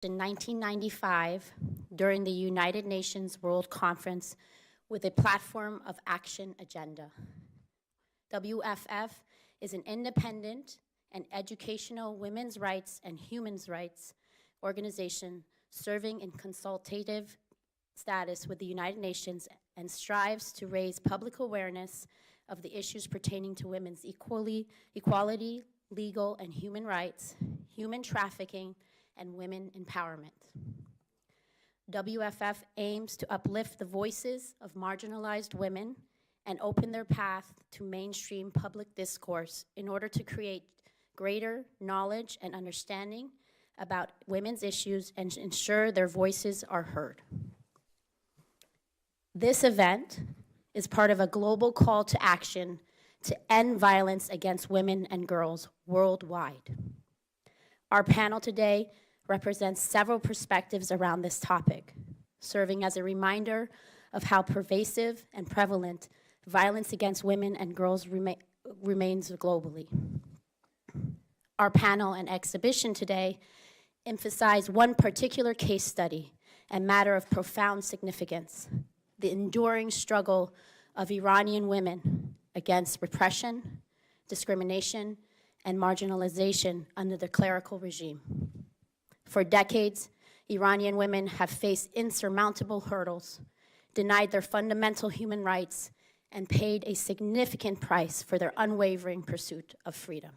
in 1995 during the United Nations World Conference with a platform of action agenda. WFF is an independent and educational women's rights and human rights organization serving in consultative status with the United Nations and strives to raise public awareness of the issues pertaining to women's equality, legal and human rights, human trafficking, and women empowerment. WFF aims to uplift the voices of marginalized women and open their path to mainstream public discourse in order to create greater knowledge and understanding about women's issues and ensure their voices are heard. This event is part of a global call to action to end violence against women and girls worldwide. Our panel today represents several perspectives around this topic, serving as a reminder of how pervasive and prevalent violence against women and girls remains globally. Our panel and exhibition today emphasize one particular case study and matter of profound significance: the enduring struggle of Iranian women against repression, discrimination, and marginalization under the clerical regime. For decades, Iranian women have faced insurmountable hurdles, denied their fundamental human rights, and paid a significant price for their unwavering pursuit of freedom.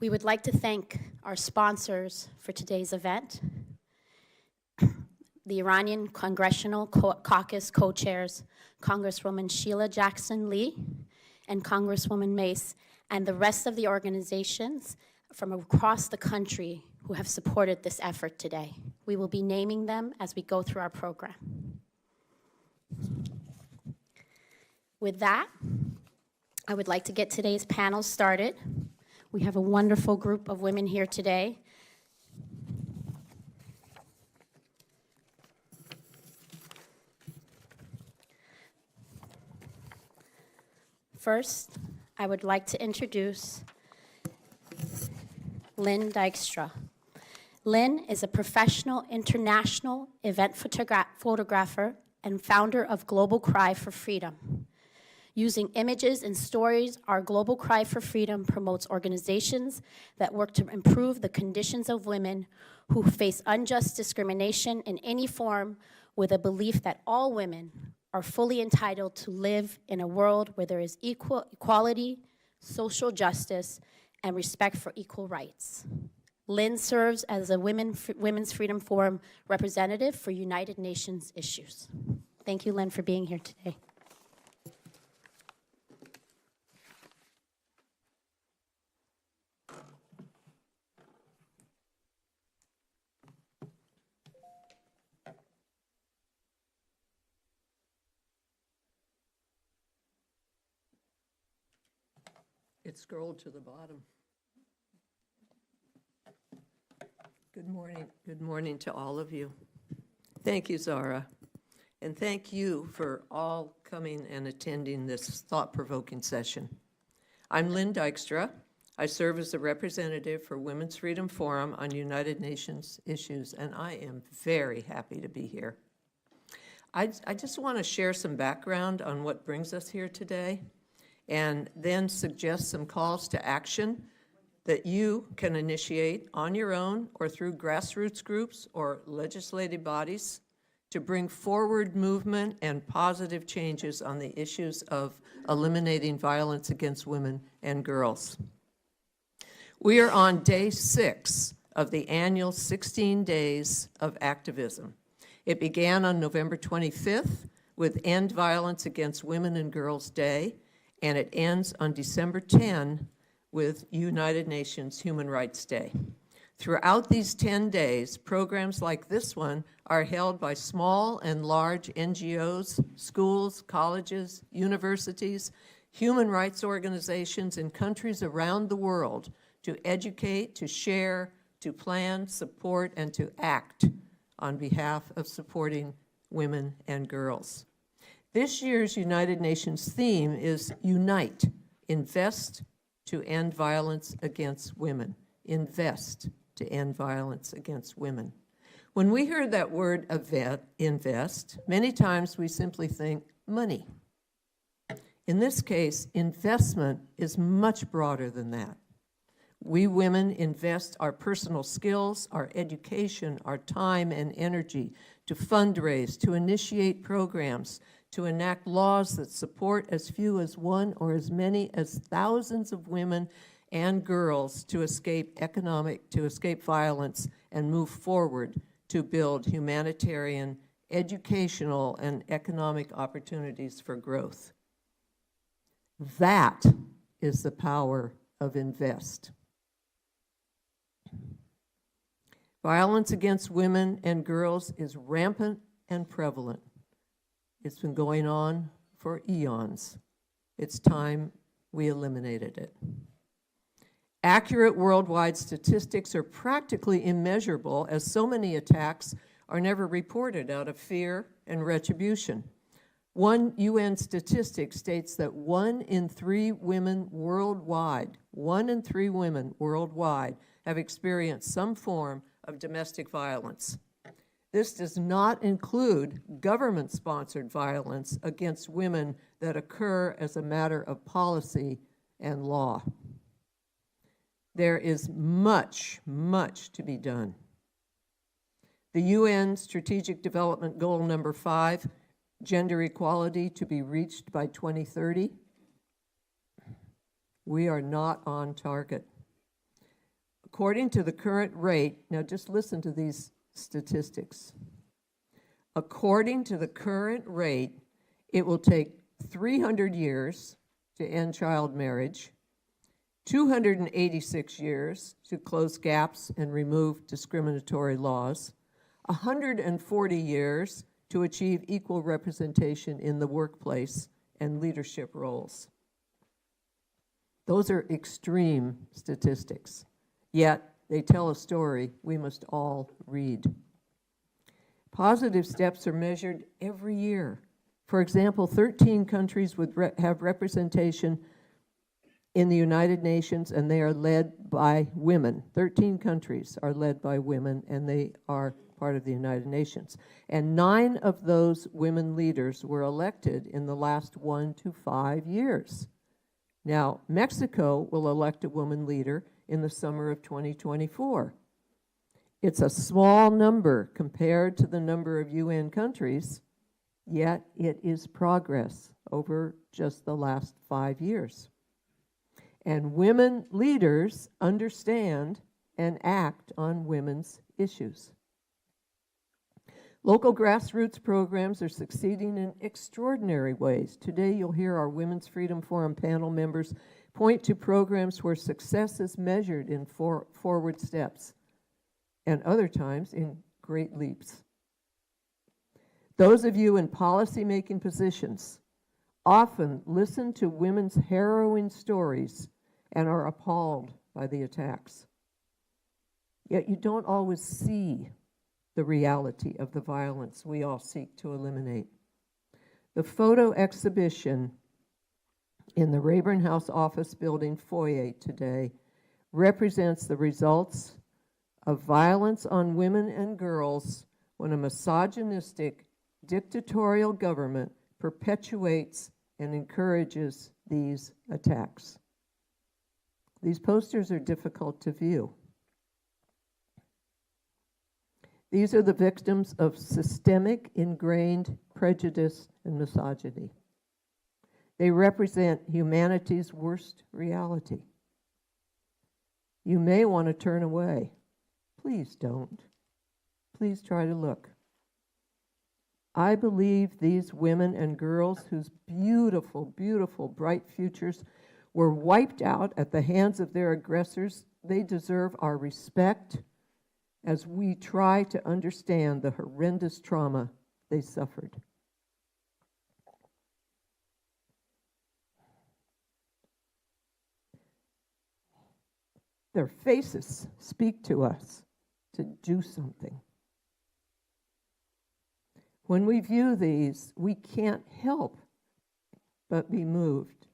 We would like to thank our sponsors for today's event, the Iranian Congressional Caucus co-chairs, Congresswoman Sheila Jackson-Lee and Congresswoman Mace, and the rest of the organizations from across the country who have supported this effort today. We will be naming them as we go through our program. With that, I would like to get today's panel started. We have a wonderful group of women here today. First, I would like to introduce Lynn Dykstra. Lynn is a professional international event photographer and founder of Global Cry for Freedom. Using images and stories, our Global Cry for Freedom promotes organizations that work to improve the conditions of women who face unjust discrimination in any form, with a belief that all women are fully entitled to live in a world where there is equality, social justice, and respect for equal rights. Lynn serves as a Women's Freedom Forum representative for United Nations issues. Thank you, Lynn, for being here today. It scrolled to the bottom. Good morning. Good morning to all of you. Thank you, Zara. And thank you for all coming and attending this thought-provoking session. I'm Lynn Dykstra. I serve as the representative for Women's Freedom Forum on United Nations issues, and I am very happy to be here. I just want to share some background on what brings us here today, and then suggest some calls to action that you can initiate on your own or through grassroots groups or legislative bodies to bring forward movement and positive changes on the issues of eliminating violence against women and girls. We are on day 6 of the annual 16 days of activism. It began on November 25th with End Violence Against Women and Girls Day, and it ends on December 10 with United Nations Human Rights Day. Throughout these 10 days, programs like this one are held by small and large NGOs, schools, colleges, universities, human rights organizations in countries around the world to educate, to share, to plan, support, and to act on behalf of supporting women and girls. This year's United Nations theme is Unite Invest to end violence against women. Invest to end violence against women. When we hear that word invest, many times we simply think money. In this case, investment is much broader than that. We women invest our personal skills, our education, our time and energy to fundraise, to initiate programs, to enact laws that support as few as one or as many as thousands of women and girls to escape violence and move forward to build humanitarian, educational, and economic opportunities for growth. That is the power of invest. Violence against women and girls is rampant and prevalent. It's been going on for eons. It's time we eliminated it. Accurate worldwide statistics are practically immeasurable, as so many attacks are never reported out of fear and retribution. One UN statistic states that 1 in 3 women worldwide, 1 in 3 women worldwide have experienced some form of domestic violence. This does not include government-sponsored violence against women that occur as a matter of policy and law. There is much, much to be done. The UN Strategic Development Goal number 5, gender equality to be reached by 2030, we are not on target. According to the current rate, now just listen to these statistics. According to the current rate, it will take 300 years to end child marriage, 286 years to close gaps and remove discriminatory laws, 140 years to achieve equal representation in the workplace and leadership roles. Those are extreme statistics, yet they tell a story we must all read. Positive steps are measured every year. For example, 13 countries have representation in the United Nations, and they are led by women. 13 countries are led by women, and they are part of the United Nations. And 9 of those women leaders were elected in the last 1 to 5 years. Now, Mexico will elect a woman leader in the summer of 2024. It's a small number compared to the number of UN countries, yet it is progress over just the last 5 years. And women leaders understand and act on women's issues. Local grassroots programs are succeeding in extraordinary ways. Today you'll hear our Women's Freedom Forum panel members point to programs where success is measured in forward steps, and other times in great leaps. Those of you in policy-making positions often listen to women's harrowing stories and are appalled by the attacks. Yet you don't always see the reality of the violence we all seek to eliminate. The photo exhibition in the Rayburn House office building foyer today represents the results of violence on women and girls when a misogynistic, dictatorial government perpetuates and encourages these attacks. These posters are difficult to view. These are the victims of systemic, ingrained prejudice and misogyny. They represent humanity's worst reality. You may want to turn away. Please don't. Please try to look. I believe these women and girls whose beautiful, beautiful, bright futures were wiped out at the hands of their aggressors, they deserve our respect as we try to understand the horrendous trauma they suffered. Their faces speak to us to do something. When we view these, we can't help but be moved.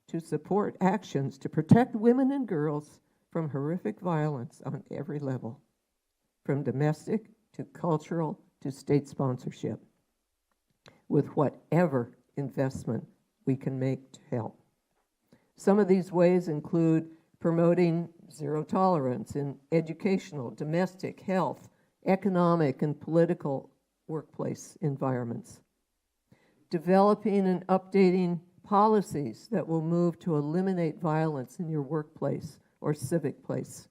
to support actions to protect women and girls from horrific violence on every level, from domestic to cultural to state sponsorship, with whatever investment we can make to help. Some of these ways include promoting zero tolerance in educational, domestic, health, economic, and political workplace environments, developing and updating policies that will move to eliminate violence in your workplace or civic place,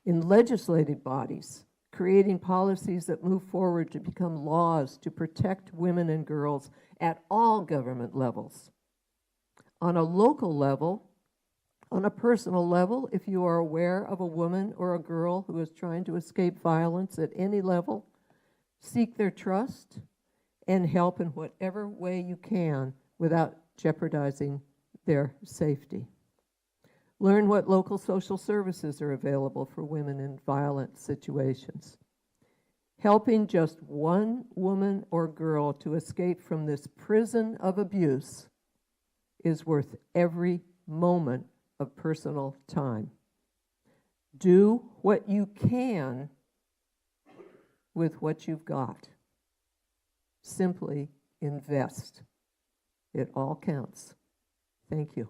in legislative bodies, creating policies that move forward to become laws to protect women and girls at all government levels. On a local level, on a personal level, if you are aware of a woman or a girl who is trying to escape violence at any level, seek their trust and help in whatever way you can without jeopardizing their safety. Learn what local social services are available for women in violent situations. Helping just one woman or girl to escape from this prison of abuse is worth every moment of personal time. Do what you can with what you've got. Simply invest. It all counts. Thank you.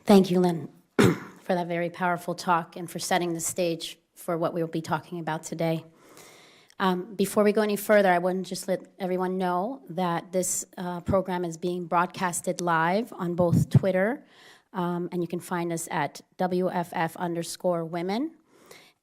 Thank you, Lynn, for that very powerful talk and for setting the stage for what we will be talking about today. Before we go any further, I want to just let everyone know that this program is being broadcasted live on both Twitter, and you can find us at WFF_Women,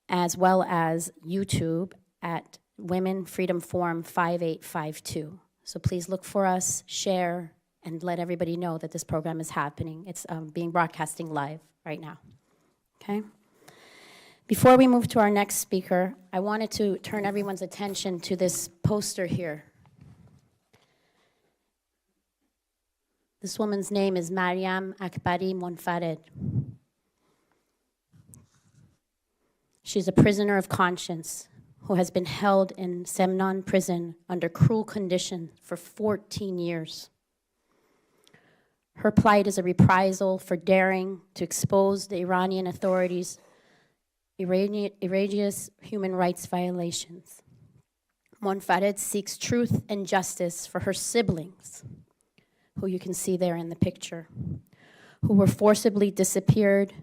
as well as YouTube at Women Freedom Forum 5852. So please look for us, share, and let everybody know that this program is happening. It's being broadcasting live right now, okay? Before we move to our next speaker, I wanted to turn everyone's attention to this poster here. This woman's name is Mariam Akbari Monfared. She's a prisoner of conscience who has been held in Semnan prison under cruel conditions for 14 years. Her plight is a reprisal for daring to expose the Iranian authorities' egregious human rights violations. Monfared seeks truth and justice for her siblings, who you can see there in the picture, who were forcibly disappeared,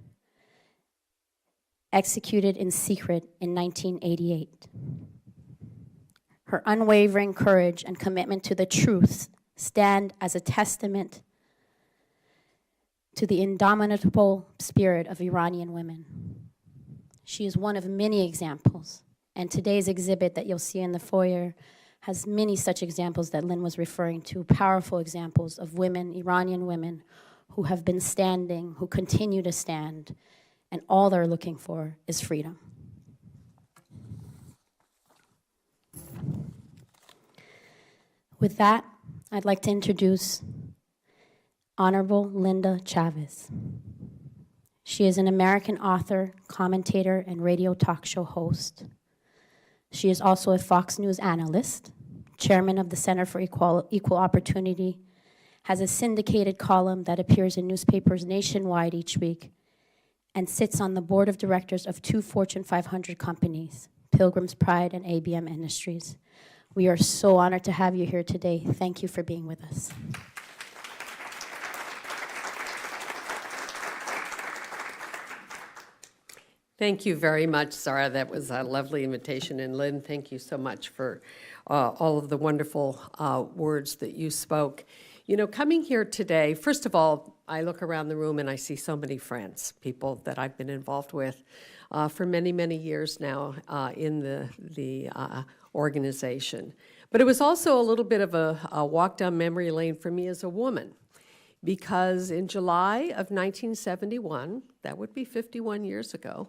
executed in secret in 1988. Her unwavering courage and commitment to the truth stand as a testament to the indomitable spirit of Iranian women. She is one of many examples, and today's exhibit that you'll see in the foyer has many such examples that Lynn was referring to, powerful examples of women, Iranian women, who have been standing, who continue to stand, and all they're looking for is freedom. With that, I'd like to introduce Honorable Linda Chavez. She is an American author, commentator, and radio talk show host. She is also a Fox News analyst, chairman of the Center for Equal Opportunity, has a syndicated column that appears in newspapers nationwide each week, and sits on the board of directors of 2 Fortune 500 companies, Pilgrim's Pride and ABM Industries. We are so honored to have you here today. Thank you for being with us. Thank you very much, Sarah. That was a lovely invitation. And Lynn, thank you so much for all of the wonderful words that you spoke. You know, coming here today, first of all, I look around the room and I see so many friends, people that I've been involved with for many, many years now in the organization. But it was also a little bit of a walk down memory lane for me as a woman, because in July of 1971, that would be 51 years ago,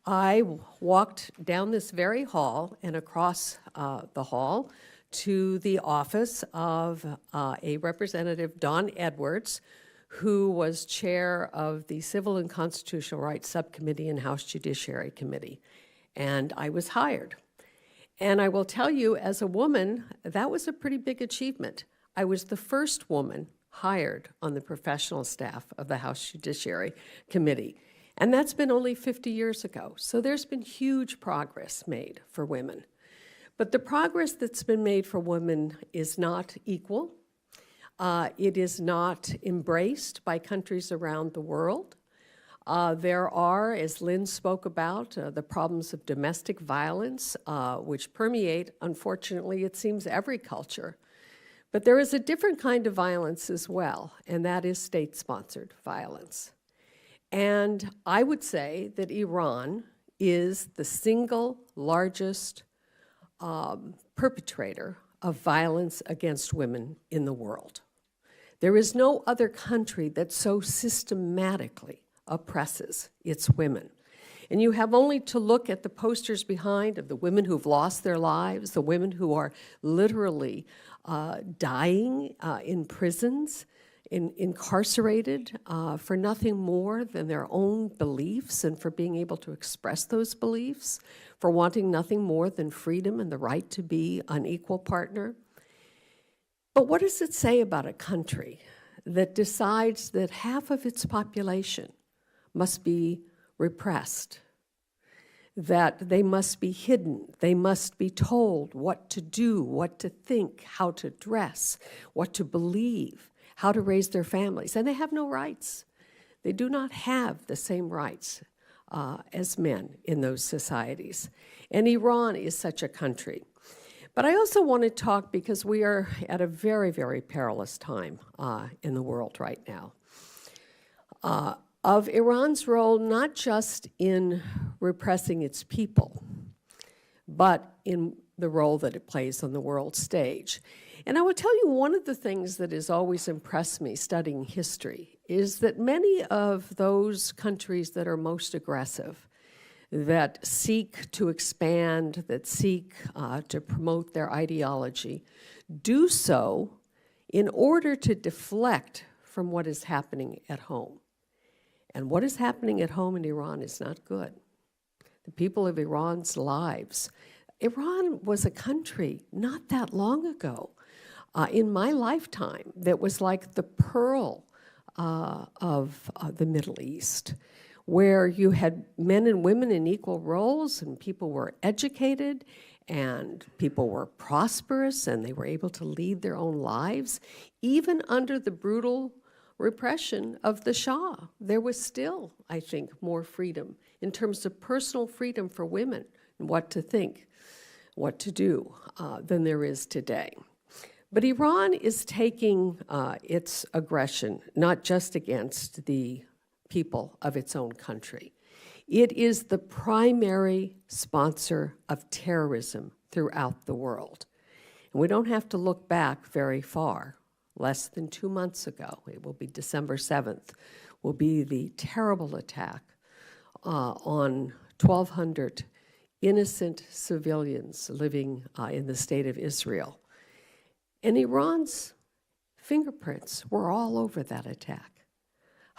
I walked down this very hall and across the hall to the office of a representative, Don Edwards, who was chair of the Civil and Constitutional Rights Subcommittee and House Judiciary Committee, and I was hired. And I will tell you, as a woman, that was a pretty big achievement. I was the first woman hired on the professional staff of the House Judiciary Committee, and that's been only 50 years ago. So there's been huge progress made for women. But the progress that's been made for women is not equal. It is not embraced by countries around the world. There are, as Lynn spoke about, the problems of domestic violence, which permeate, unfortunately, it seems, every culture. But there is a different kind of violence as well, and that is state-sponsored violence. And I would say that Iran is the single largest perpetrator of violence against women in the world. There is no other country that so systematically oppresses its women. And you have only to look at the posters behind of the women who've lost their lives, the women who are literally dying in prisons, incarcerated for nothing more than their own beliefs and for being able to express those beliefs, for wanting nothing more than freedom and the right to be an equal partner. But what does it say about a country that decides that half of its population must be repressed, that they must be hidden, they must be told what to do, what to think, how to dress, what to believe, how to raise their families, and they have no rights. They do not have the same rights as men in those societies. And Iran is such a country. But I also want to talk, because we are at a very, very perilous time in the world right now, of Iran's role not just in repressing its people, but in the role that it plays on the world stage. And I will tell you, one of the things that has always impressed me studying history is that many of those countries that are most aggressive, that seek to expand, that seek to promote their ideology, do so in order to deflect from what is happening at home. And what is happening at home in Iran is not good. The people of Iran's lives. Iran was a country not that long ago, in my lifetime, that was like the pearl of the Middle East, where you had men and women in equal roles, and people were educated, and people were prosperous, and they were able to lead their own lives, even under the brutal repression of the Shah. There was still, I think, more freedom in terms of personal freedom for women and what to think, what to do, than there is today. But Iran is taking its aggression not just against the people of its own country. It is the primary sponsor of terrorism throughout the world. And we don't have to look back very far. Less than 2 months ago, it will be December 7th, will be the terrible attack on 1,200 innocent civilians living in the state of Israel. And Iran's fingerprints were all over that attack.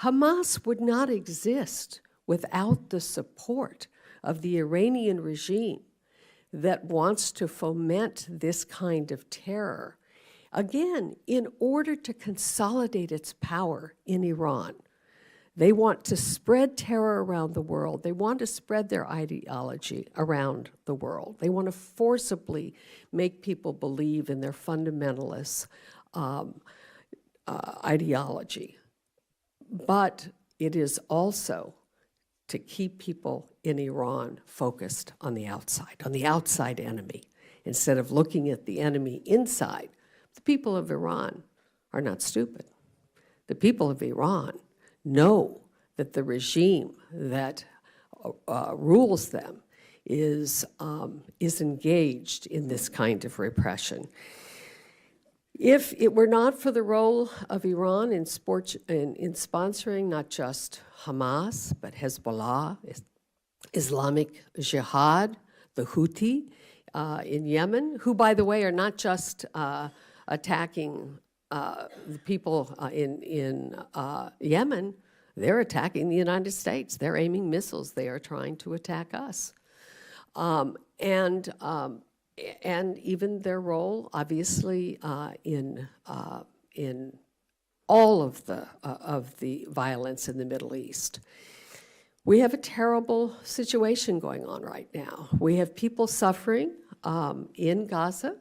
Hamas would not exist without the support of the Iranian regime that wants to foment this kind of terror. Again, in order to consolidate its power in Iran. They want to spread terror around the world. They want to spread their ideology around the world. They want to forcibly make people believe in their fundamentalist ideology. But it is also to keep people in Iran focused on the outside enemy, instead of looking at the enemy inside. The people of Iran are not stupid. The people of Iran know that the regime that rules them is engaged in this kind of repression. If it were not for the role of Iran in sponsoring not just Hamas, but Hezbollah, Islamic Jihad, the Houthi in Yemen, who, by the way, are not just attacking the people in Yemen, they're attacking the United States. They're aiming missiles. They are trying to attack us. And even their role, obviously, in all of the violence in the Middle East. We have a terrible situation going on right now. We have people suffering in Gaza.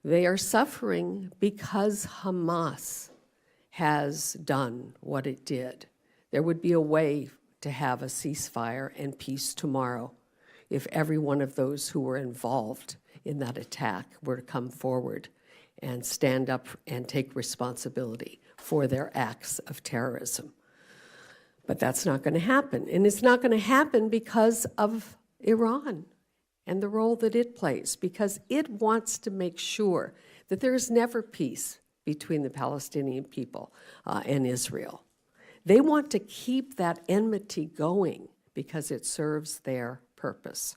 They are suffering because Hamas has done what it did. There would be a way to have a ceasefire and peace tomorrow if every one of those who were involved in that attack were to come forward and stand up and take responsibility for their acts of terrorism. But that's not going to happen. And it's not going to happen because of Iran and the role that it plays, because it wants to make sure that there is never peace between the Palestinian people and Israel. They want to keep that enmity going because it serves their purpose.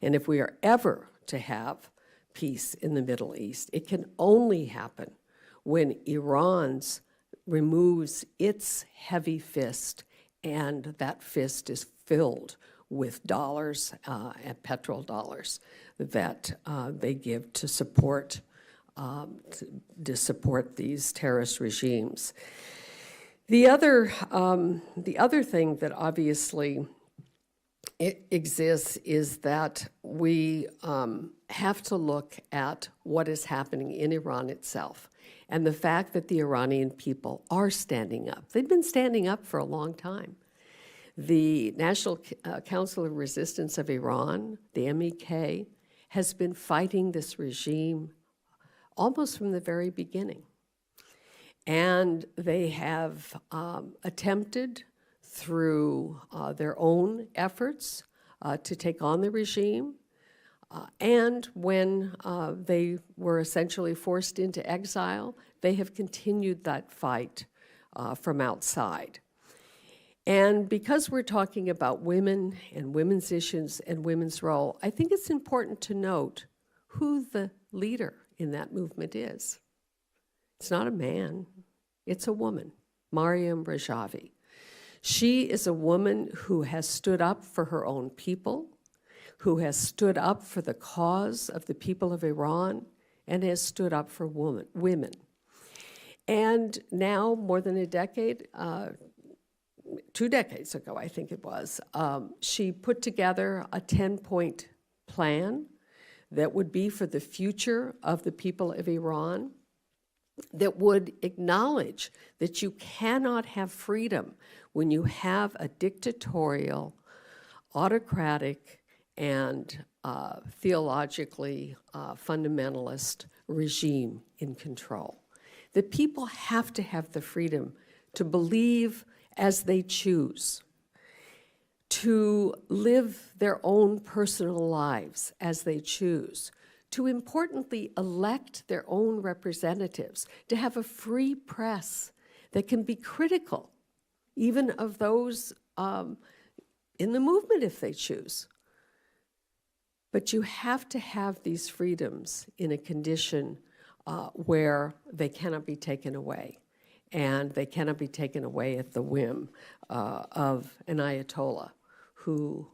And if we are ever to have peace in the Middle East, it can only happen when Iran removes its heavy fist, and that fist is filled with dollars and petrol dollars that they give to support these terrorist regimes. The other thing that obviously exists is that we have to look at what is happening in Iran itself, and the fact that the Iranian people are standing up. They've been standing up for a long time. The National Council of Resistance of Iran, the MEK, has been fighting this regime almost from the very beginning. And they have attempted through their own efforts to take on the regime. And when they were essentially forced into exile, they have continued that fight from outside. And because we're talking about women and women's issues and women's role, I think it's important to note who the leader in that movement is. It's not a man, it's a woman, Maryam Rajavi. She is a woman who has stood up for her own people, who has stood up for the cause of the people of Iran, and has stood up for women. And now, more than a decade, 2 decades ago, I think it was, she put together a 10-point plan that would be for the future of the people of Iran, that would acknowledge that you cannot have freedom when you have a dictatorial, autocratic, and theologically fundamentalist regime in control. The people have to have the freedom to believe as they choose, to live their own personal lives as they choose, to importantly elect their own representatives, to have a free press that can be critical, even of those in the movement if they choose. But you have to have these freedoms in a condition where they cannot be taken away. And they cannot be taken away at the whim of an Ayatollah who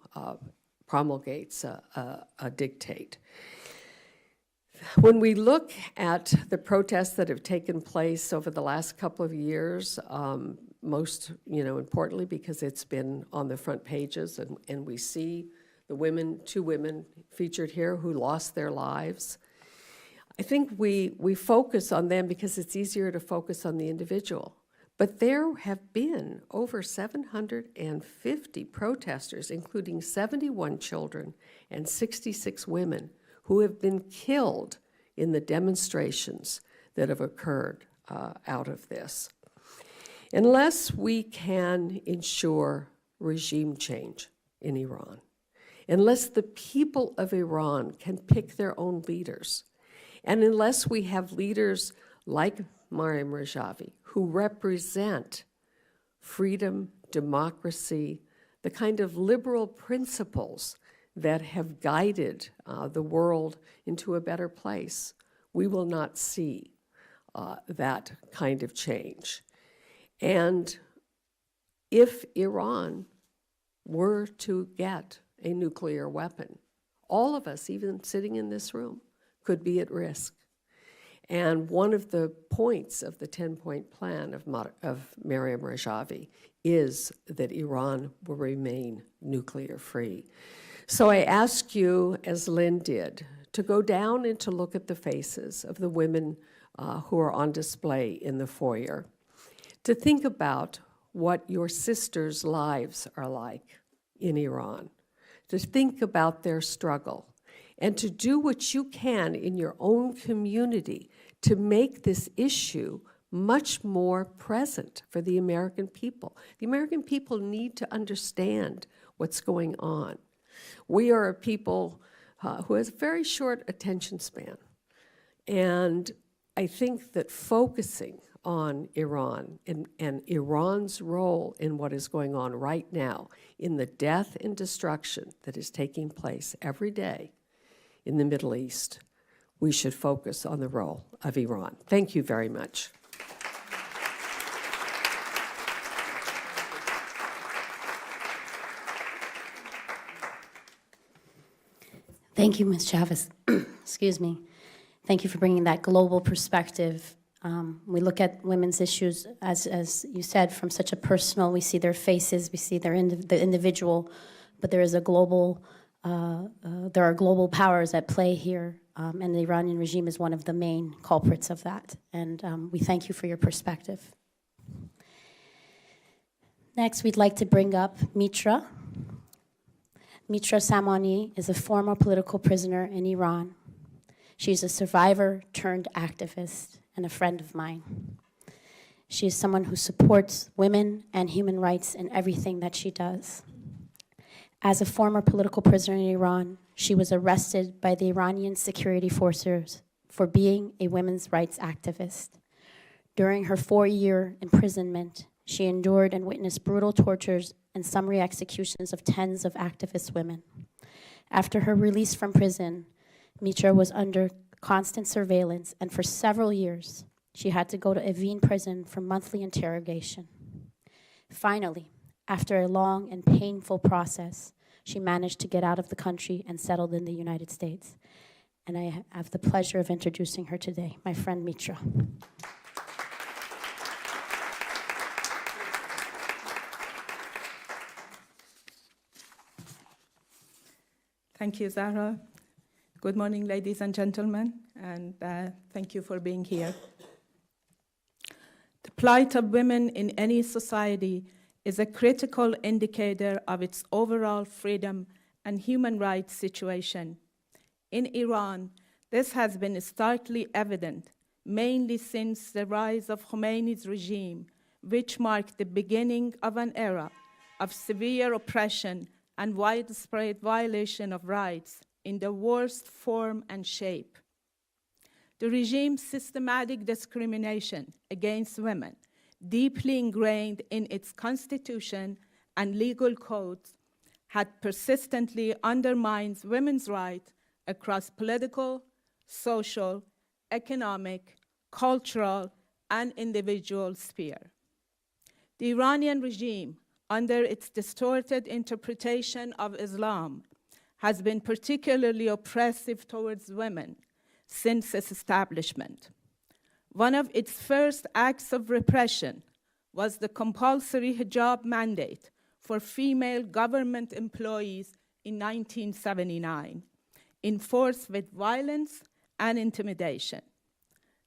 promulgates a dictate. When we look at the protests that have taken place over the last couple of years, most importantly because it's been on the front pages, and we see the 2 women featured here who lost their lives, I think we focus on them because it's easier to focus on the individual. But there have been over 750 protesters, including 71 children and 66 women, who have been killed in the demonstrations that have occurred out of this. Unless we can ensure regime change in Iran, unless the people of Iran can pick their own leaders, and unless we have leaders like Maryam Rajavi who represent freedom, democracy, the kind of liberal principles that have guided the world into a better place, we will not see that kind of change. And if Iran were to get a nuclear weapon, all of us, even sitting in this room, could be at risk. And one of the points of the 10-point plan of Maryam Rajavi is that Iran will remain nuclear-free. So I ask you, as Lynn did, to go down and to look at the faces of the women who are on display in the foyer, to think about what your sisters' lives are like in Iran, to think about their struggle, and to do what you can in your own community to make this issue much more present for the American people. The American people need to understand what's going on. We are a people who has a very short attention span. And I think that focusing on Iran and Iran's role in what is going on right now, in the death and destruction that is taking place every day in the Middle East, we should focus on the role of Iran. Thank you very much. Thank you, Ms. Chavez. Excuse me. Thank you for bringing that global perspective. We look at women's issues, as you said, from such a personal, we see their faces, we see the individual, but there is a global, there are global powers at play here, and the Iranian regime is one of the main culprits of that. And we thank you for your perspective. Next, we'd like to bring up Mitra. Mitra Samani is a former political prisoner in Iran. She's a survivor turned activist and a friend of mine. She is someone who supports women and human rights in everything that she does. As a former political prisoner in Iran, she was arrested by the Iranian security forces for being a women's rights activist. During her 4-year imprisonment, she endured and witnessed brutal tortures and summary executions of tens of activist women. After her release from prison, Mitra was under constant surveillance, and for several years, she had to go to Evin prison for monthly interrogation. Finally, after a long and painful process, she managed to get out of the country and settled in the United States. And I have the pleasure of introducing her today, my friend Mitra. Thank you, Zahra. Good morning, ladies and gentlemen, and thank you for being here. The plight of women in any society is a critical indicator of its overall freedom and human rights situation. In Iran, this has been starkly evident, mainly since the rise of Khomeini's regime, which marked the beginning of an era of severe oppression and widespread violation of rights in the worst form and shape. The regime's systematic discrimination against women, deeply ingrained in its constitution and legal codes, had persistently undermined women's rights across political, social, economic, cultural, and individual sphere. The Iranian regime, under its distorted interpretation of Islam, has been particularly oppressive towards women since its establishment. One of its first acts of repression was the compulsory hijab mandate for female government employees in 1979, enforced with violence and intimidation.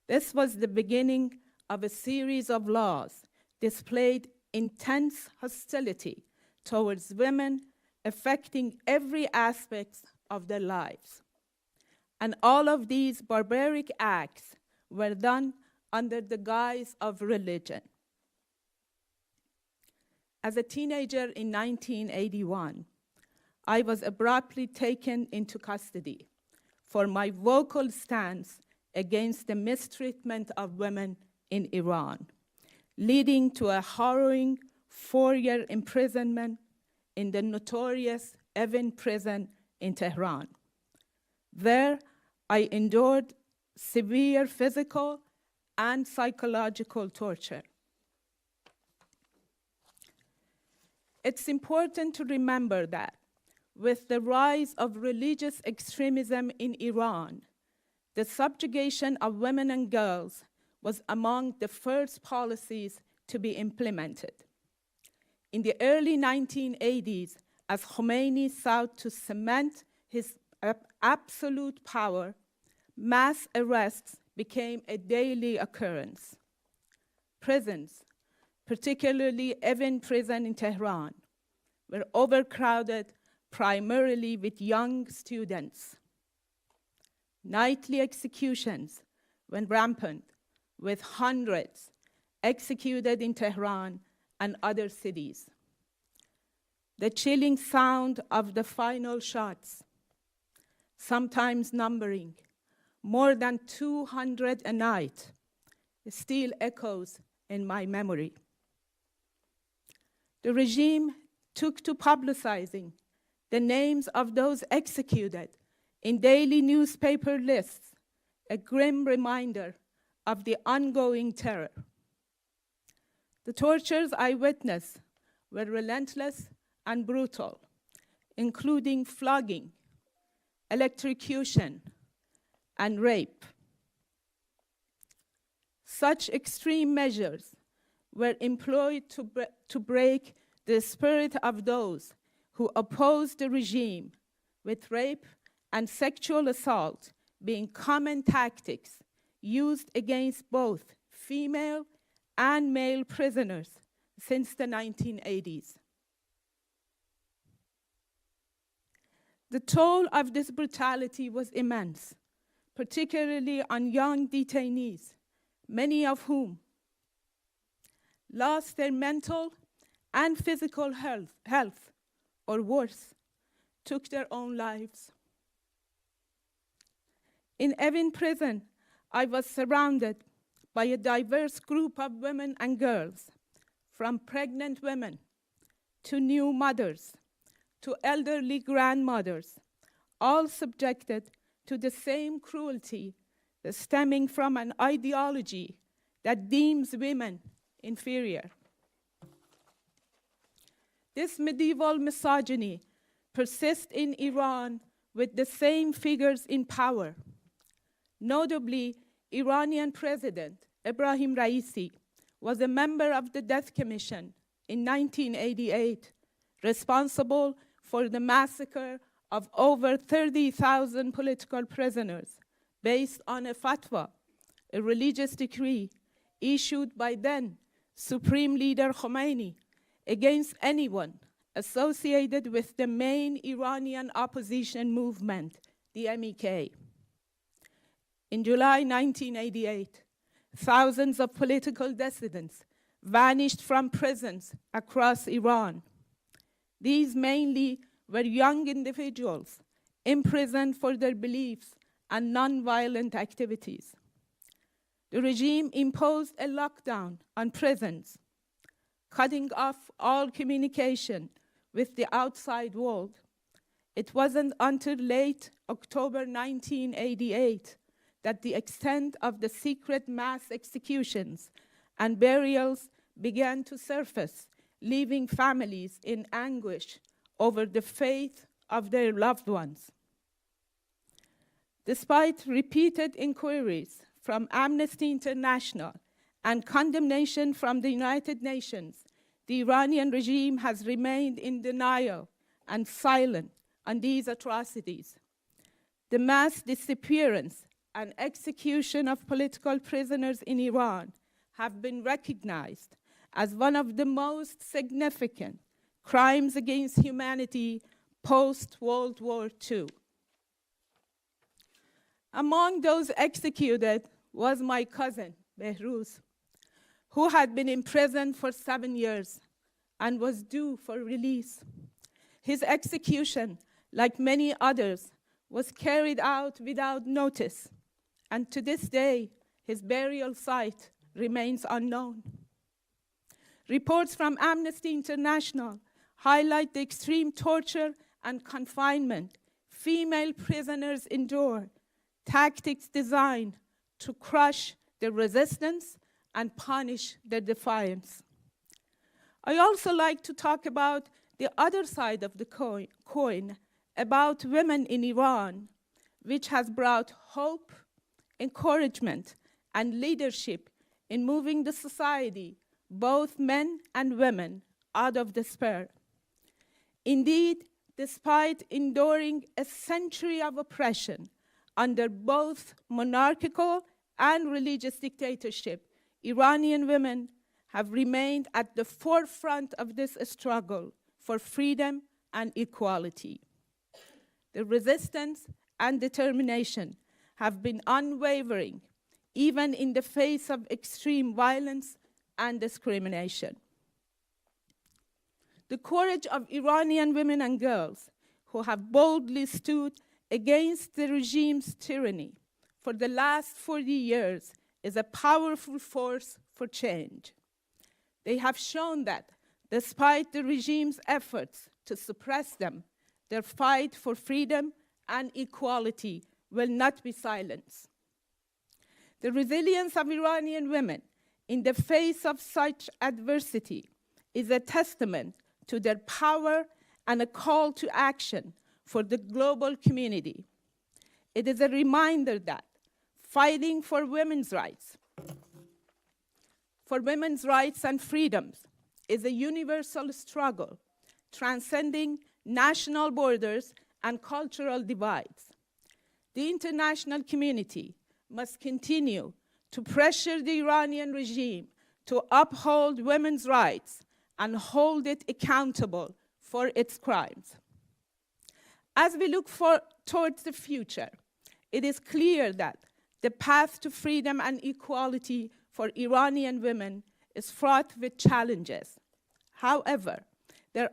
This was the beginning of a series of laws displayed intense hostility towards women, affecting every aspect of their lives. And all of these barbaric acts were done under the guise of religion. As a teenager in 1981, I was abruptly taken into custody for my vocal stance against the mistreatment of women in Iran, leading to a harrowing 4-year imprisonment in the notorious Evin prison in Tehran. There, I endured severe physical and psychological torture. It's important to remember that with the rise of religious extremism in Iran, the subjugation of women and girls was among the first policies to be implemented. In the early 1980s, as Khomeini sought to cement his absolute power, mass arrests became a daily occurrence. Prisons, particularly Evin prison in Tehran, were overcrowded primarily with young students. Nightly executions went rampant, with hundreds executed in Tehran and other cities. The chilling sound of the final shots, sometimes numbering more than 200 a night, still echoes in my memory. The regime took to publicizing the names of those executed in daily newspaper lists, a grim reminder of the ongoing terror. The tortures I witnessed were relentless and brutal, including flogging, electrocution, and rape. Such extreme measures were employed to break the spirit of those who opposed the regime, with rape and sexual assault being common tactics used against both female and male prisoners since the 1980s. The toll of this brutality was immense, particularly on young detainees, many of whom lost their mental and physical health, or worse, took their own lives. In Evin prison, I was surrounded by a diverse group of women and girls, from pregnant women to new mothers to elderly grandmothers, all subjected to the same cruelty stemming from an ideology that deems women inferior. This medieval misogyny persists in Iran with the same figures in power. Notably, Iranian President Ebrahim Raisi was a member of the Death Commission in 1988, responsible for the massacre of over 30,000 political prisoners based on a fatwa, a religious decree issued by then Supreme Leader Khomeini against anyone associated with the main Iranian opposition movement, the MEK. In July 1988, thousands of political dissidents vanished from prisons across Iran. These mainly were young individuals imprisoned for their beliefs and nonviolent activities. The regime imposed a lockdown on prisons, cutting off all communication with the outside world. It wasn't until late October 1988 that the extent of the secret mass executions and burials began to surface, leaving families in anguish over the fate of their loved ones. Despite repeated inquiries from Amnesty International and condemnation from the United Nations, the Iranian regime has remained in denial and silent on these atrocities. The mass disappearance and execution of political prisoners in Iran have been recognized as one of the most significant crimes against humanity post-World War II. Among those executed was my cousin, Behruz, who had been in prison for 7 years and was due for release. His execution, like many others, was carried out without notice, and to this day, his burial site remains unknown. Reports from Amnesty International highlight the extreme torture and confinement female prisoners endure, tactics designed to crush their resistance, and punish their defiance. I also like to talk about the other side of the coin, about women in Iran, which has brought hope, encouragement, and leadership in moving the society, both men and women, out of despair. Indeed, despite enduring a century of oppression under both monarchical and religious dictatorship, Iranian women have remained at the forefront of this struggle for freedom and equality. The resistance and determination have been unwavering, even in the face of extreme violence and discrimination. The courage of Iranian women and girls who have boldly stood against the regime's tyranny for the last 40 years is a powerful force for change. They have shown that, despite the regime's efforts to suppress them, their fight for freedom and equality will not be silenced. The resilience of Iranian women in the face of such adversity is a testament to their power and a call to action for the global community. It is a reminder that fighting for women's rights and freedoms is a universal struggle, transcending national borders and cultural divides. The international community must continue to pressure the Iranian regime to uphold women's rights and hold it accountable for its crimes. As we look towards the future, it is clear that the path to freedom and equality for Iranian women is fraught with challenges. However, their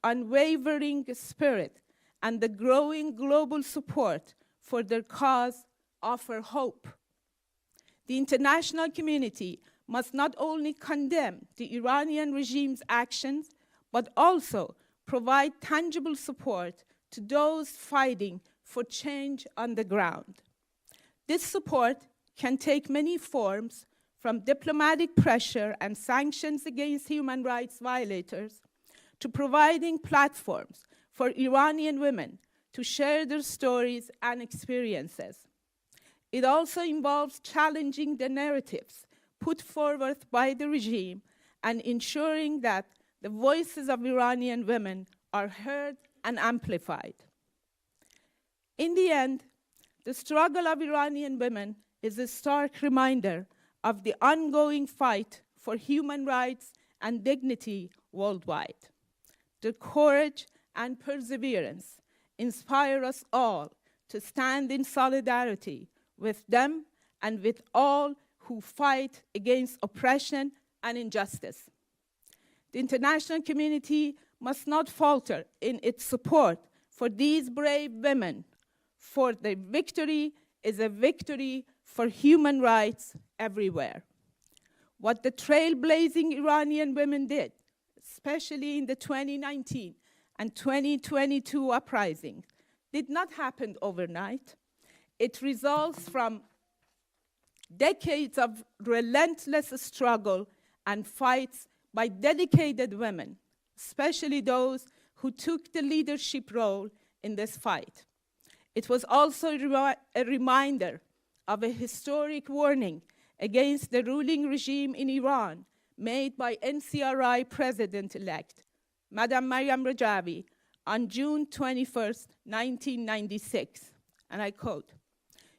unwavering spirit and the growing global support for their cause offer hope. The international community must not only condemn the Iranian regime's actions, but also provide tangible support to those fighting for change on the ground. This support can take many forms, from diplomatic pressure and sanctions against human rights violators, to providing platforms for Iranian women to share their stories and experiences. It also involves challenging the narratives put forward by the regime and ensuring that the voices of Iranian women are heard and amplified. In the end, the struggle of Iranian women is a stark reminder of the ongoing fight for human rights and dignity worldwide. Their courage and perseverance inspire us all to stand in solidarity with them and with all who fight against oppression and injustice. The international community must not falter in its support for these brave women, for their victory is a victory for human rights everywhere. What the trailblazing Iranian women did, especially in the 2019 and 2022 uprising, did not happen overnight. It results from decades of relentless struggle and fights by dedicated women, especially those who took the leadership role in this fight. It was also a reminder of a historic warning against the ruling regime in Iran made by NCRI President-elect, Madam Maryam Rajavi, on June 21st, 1996, and I quote,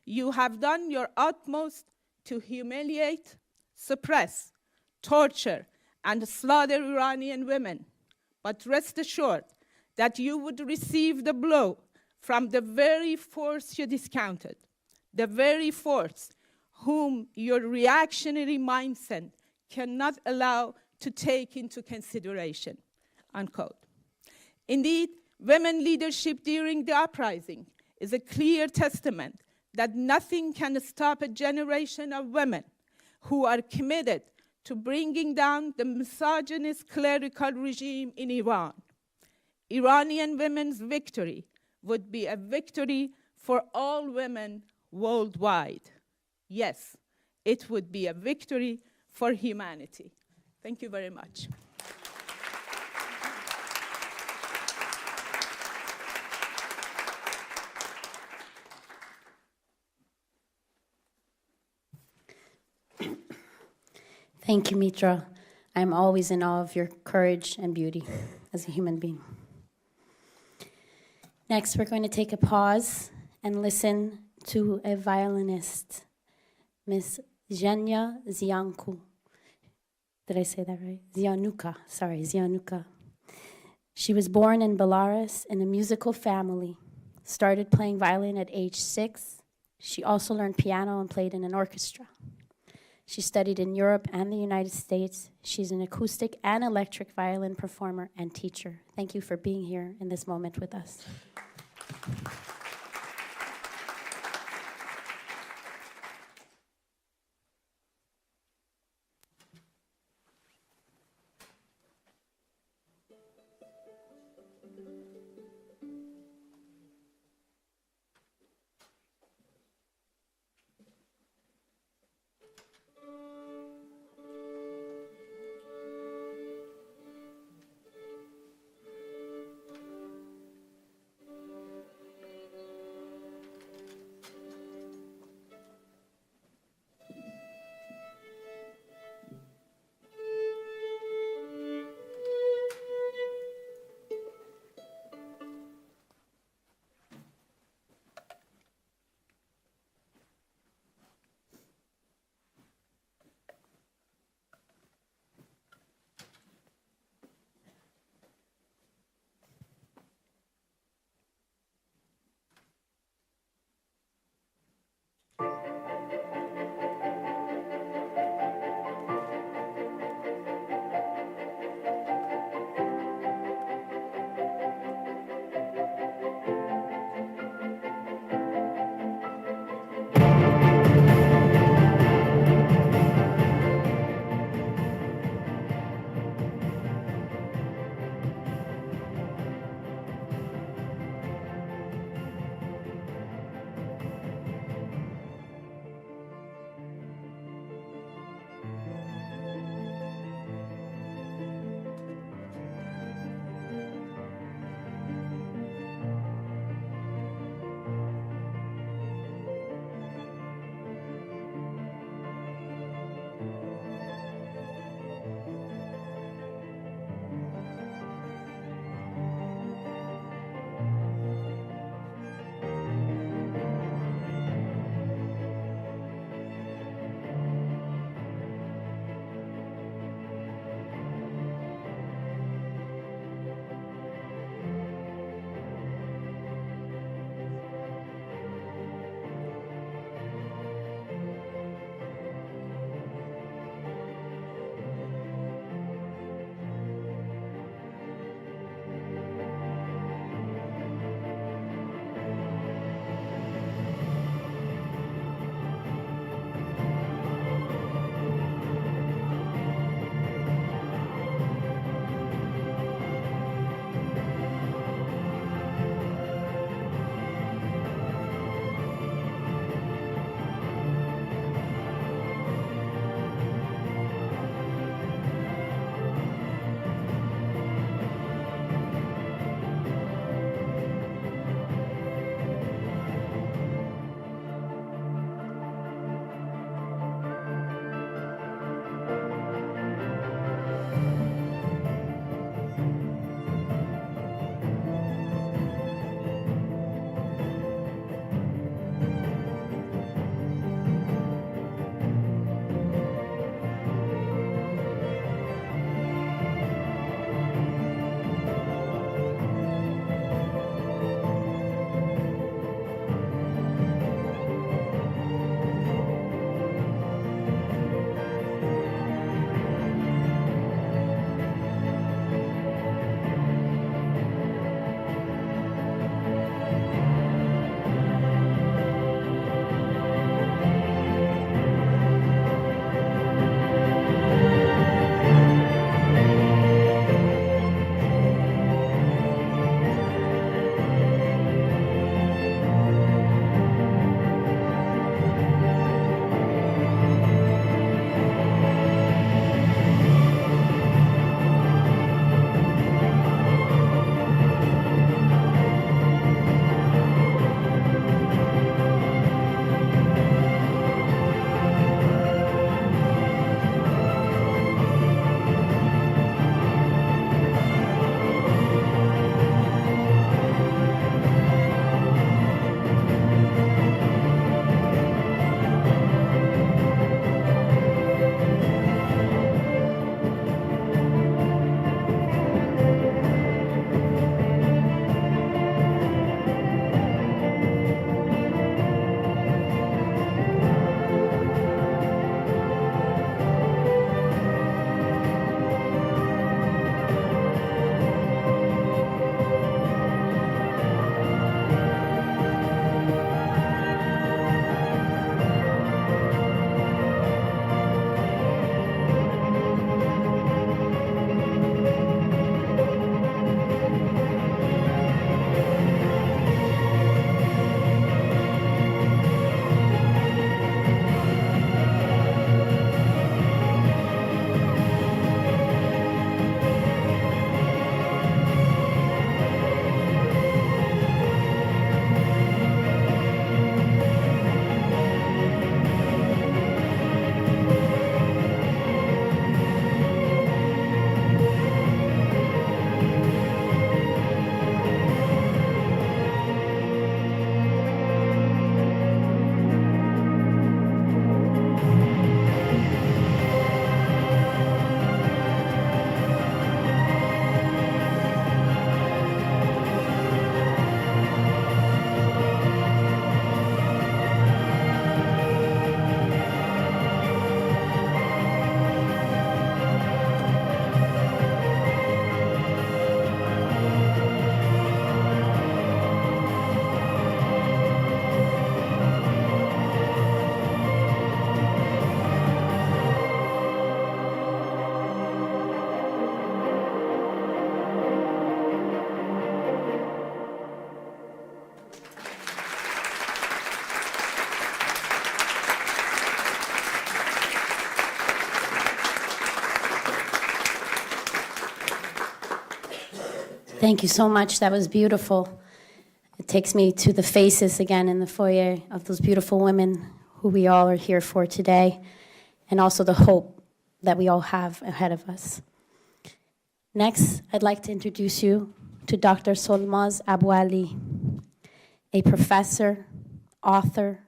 "You have done your utmost to humiliate, suppress, torture, and slaughter Iranian women, but rest assured that you would receive the blow from the very force you discounted, the very force whom your reactionary mindset cannot allow to take into consideration," unquote. Indeed, women leadership during the uprising is a clear testament that nothing can stop a generation of women who are committed to bringing down the misogynist clerical regime in Iran. Iranian women's victory would be a victory for all women worldwide. Yes, it would be a victory for humanity. Thank you very much. Thank you, Mitra. I'm always in awe of your courage and beauty as a human being. Next, we're going to take a pause and listen to a violinist, Miss Zhenya Zianku. Did I say that right? Zianuka. She was born in Belarus in a musical family, started playing violin at age 6. She also learned piano and played in an orchestra. She studied in Europe and the United States. She's an acoustic and electric violin performer and teacher. Thank you for being here in this moment with us. Thank you so much. That was beautiful. It takes me to the faces again in the foyer of those beautiful women who we all are here for today, and also the hope that we all have ahead of us. Next, I'd like to introduce you to Dr. Solmaz Abu Ali, a professor, author,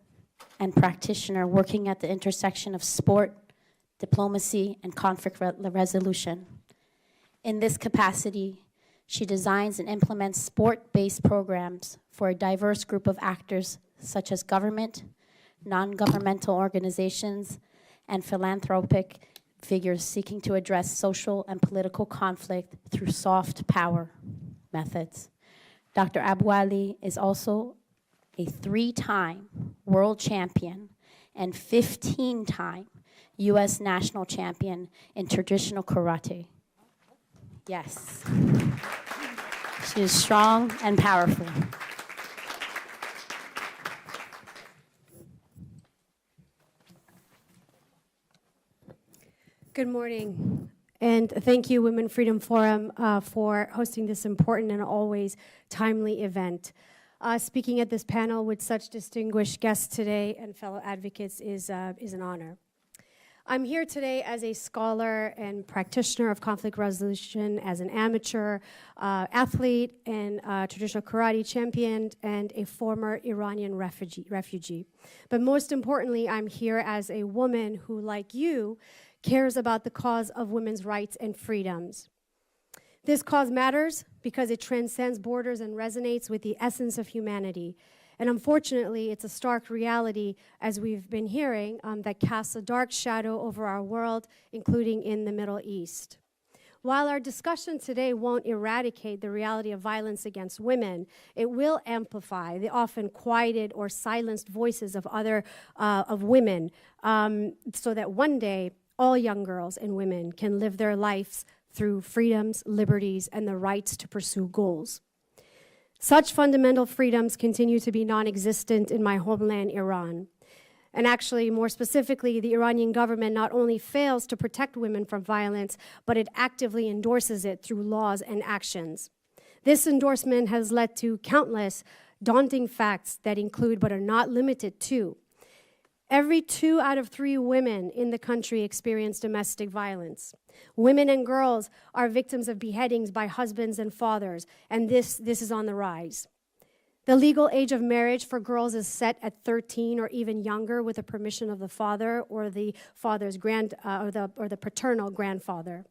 and practitioner working at the intersection of sport, diplomacy, and conflict resolution. In this capacity, she designs and implements sport-based programs for a diverse group of actors such as government, non-governmental organizations, and philanthropic figures seeking to address social and political conflict through soft power methods. Dr. Abu Ali is also a 3-time world champion and 15-time U.S. national champion in traditional karate. Yes. She is strong and powerful. Good morning, and thank you, Women Freedom Forum, for hosting this important and always timely event. Speaking at this panel with such distinguished guests today and fellow advocates is an honor. I'm here today as a scholar and practitioner of conflict resolution, as an amateur athlete and traditional karate champion, and a former Iranian refugee. But most importantly, I'm here as a woman who, like you, cares about the cause of women's rights and freedoms. This cause matters because it transcends borders and resonates with the essence of humanity. And unfortunately, it's a stark reality, as we've been hearing, that casts a dark shadow over our world, including in the Middle East. While our discussion today won't eradicate the reality of violence against women, it will amplify the often quieted or silenced voices of women, so that one day all young girls and women can live their lives through freedoms, liberties, and the rights to pursue goals. Such fundamental freedoms continue to be non-existent in my homeland, Iran. And actually, more specifically, the Iranian government not only fails to protect women from violence, but it actively endorses it through laws and actions. This endorsement has led to countless daunting facts that include, but are not limited to, every 2 out of 3 women in the country experience domestic violence. Women and girls are victims of beheadings by husbands and fathers, and this is on the rise. The legal age of marriage for girls is set at 13 or even younger, with the permission of the father or the father's or the paternal grandfather.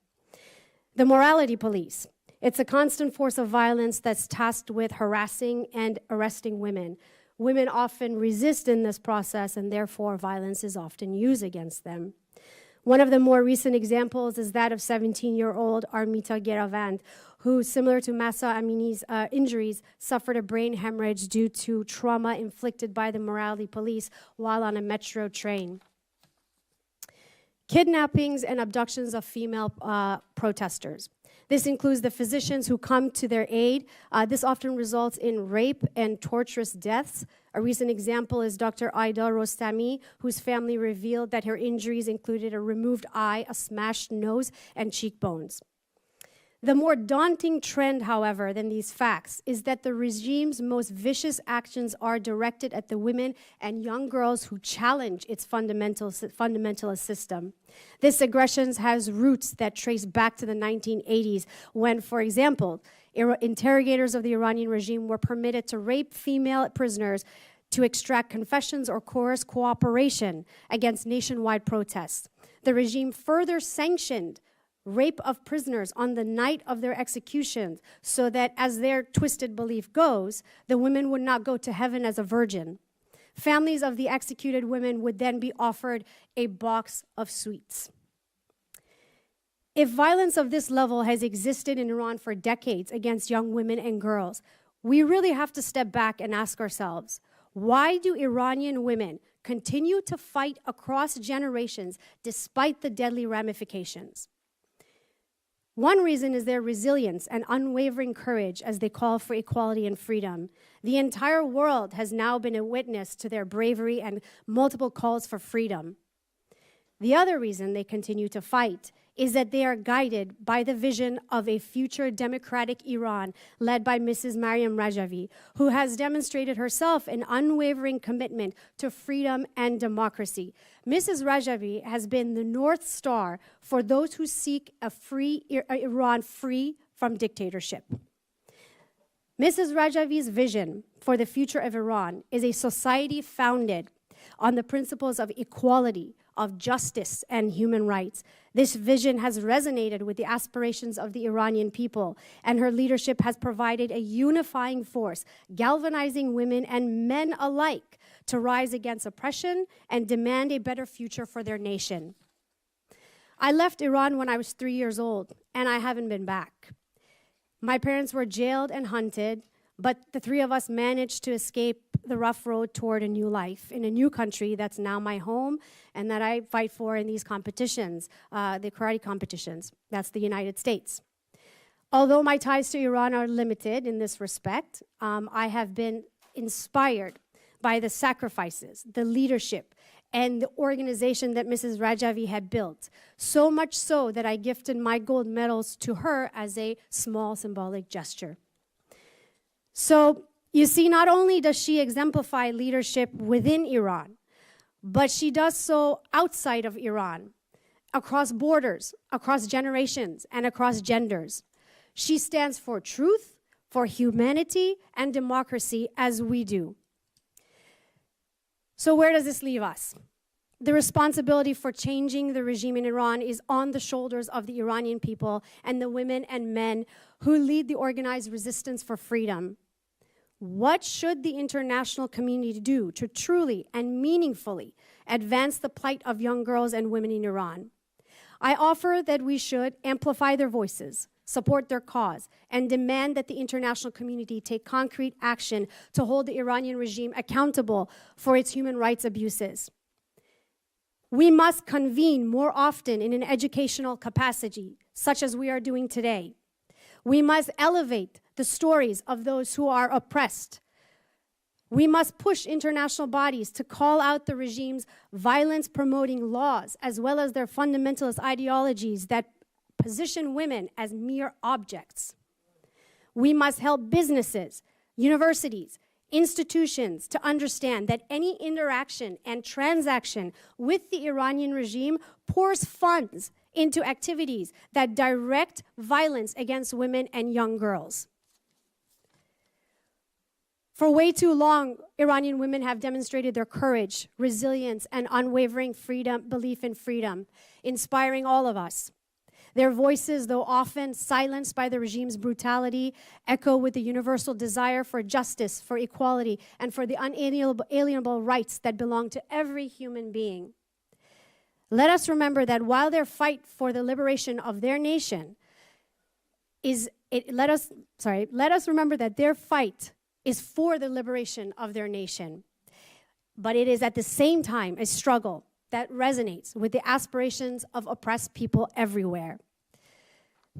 The morality police. It's a constant force of violence that's tasked with harassing and arresting women. Women often resist in this process, and therefore violence is often used against them. One of the more recent examples is that of 17-year-old Armita Geravand, who, similar to Masa Amini's injuries, suffered a brain hemorrhage due to trauma inflicted by the morality police while on a metro train. Kidnappings and abductions of female protesters. This includes the physicians who come to their aid. This often results in rape and torturous deaths. A recent example is Dr. Aida Rostami, whose family revealed that her injuries included a removed eye, a smashed nose, and cheekbones. The more daunting trend, however, than these facts is that the regime's most vicious actions are directed at the women and young girls who challenge its fundamentalist system. This aggression has roots that trace back to the 1980s when, for example, interrogators of the Iranian regime were permitted to rape female prisoners to extract confessions or coerce cooperation against nationwide protests. The regime further sanctioned rape of prisoners on the night of their executions so that, as their twisted belief goes, the women would not go to heaven as a virgin. Families of the executed women would then be offered a box of sweets. If violence of this level has existed in Iran for decades against young women and girls, we really have to step back and ask ourselves, why do Iranian women continue to fight across generations despite the deadly ramifications? One reason is their resilience and unwavering courage as they call for equality and freedom. The entire world has now been a witness to their bravery and multiple calls for freedom. The other reason they continue to fight is that they are guided by the vision of a future democratic Iran led by Mrs. Mariam Rajavi, who has demonstrated herself an unwavering commitment to freedom and democracy. Mrs. Rajavi has been the North Star for those who seek a free Iran free from dictatorship. Mrs. Rajavi's vision for the future of Iran is a society founded on the principles of equality, of justice, and human rights. This vision has resonated with the aspirations of the Iranian people, and her leadership has provided a unifying force, galvanizing women and men alike to rise against oppression and demand a better future for their nation. I left Iran when I was 3 years old, and I haven't been back. My parents were jailed and hunted, but the three of us managed to escape the rough road toward a new life in a new country that's now my home and that I fight for in these competitions, the karate competitions. That's the United States. Although my ties to Iran are limited in this respect, I have been inspired by the sacrifices, the leadership, and the organization that Mrs. Rajavi had built, so much so that I gifted my gold medals to her as a small symbolic gesture. So, you see, not only does she exemplify leadership within Iran, but she does so outside of Iran, across borders, across generations, and across genders. She stands for truth, for humanity, and democracy as we do. So where does this leave us? The responsibility for changing the regime in Iran is on the shoulders of the Iranian people and the women and men who lead the organized resistance for freedom. What should the international community do to truly and meaningfully advance the plight of young girls and women in Iran? I offer that we should amplify their voices, support their cause, and demand that the international community take concrete action to hold the Iranian regime accountable for its human rights abuses. We must convene more often in an educational capacity, such as we are doing today. We must elevate the stories of those who are oppressed. We must push international bodies to call out the regime's violence-promoting laws, as well as their fundamentalist ideologies that position women as mere objects. We must help businesses, universities, institutions to understand that any interaction and transaction with the Iranian regime pours funds into activities that direct violence against women and young girls. For way too long, Iranian women have demonstrated their courage, resilience, and unwavering belief in freedom, inspiring all of us. Their voices, though often silenced by the regime's brutality, echo with the universal desire for justice, for equality, and for the unalienable rights that belong to every human being. Let us remember that while their fight for the liberation of their nation let us remember that their fight is for the liberation of their nation. But it is at the same time a struggle that resonates with the aspirations of oppressed people everywhere.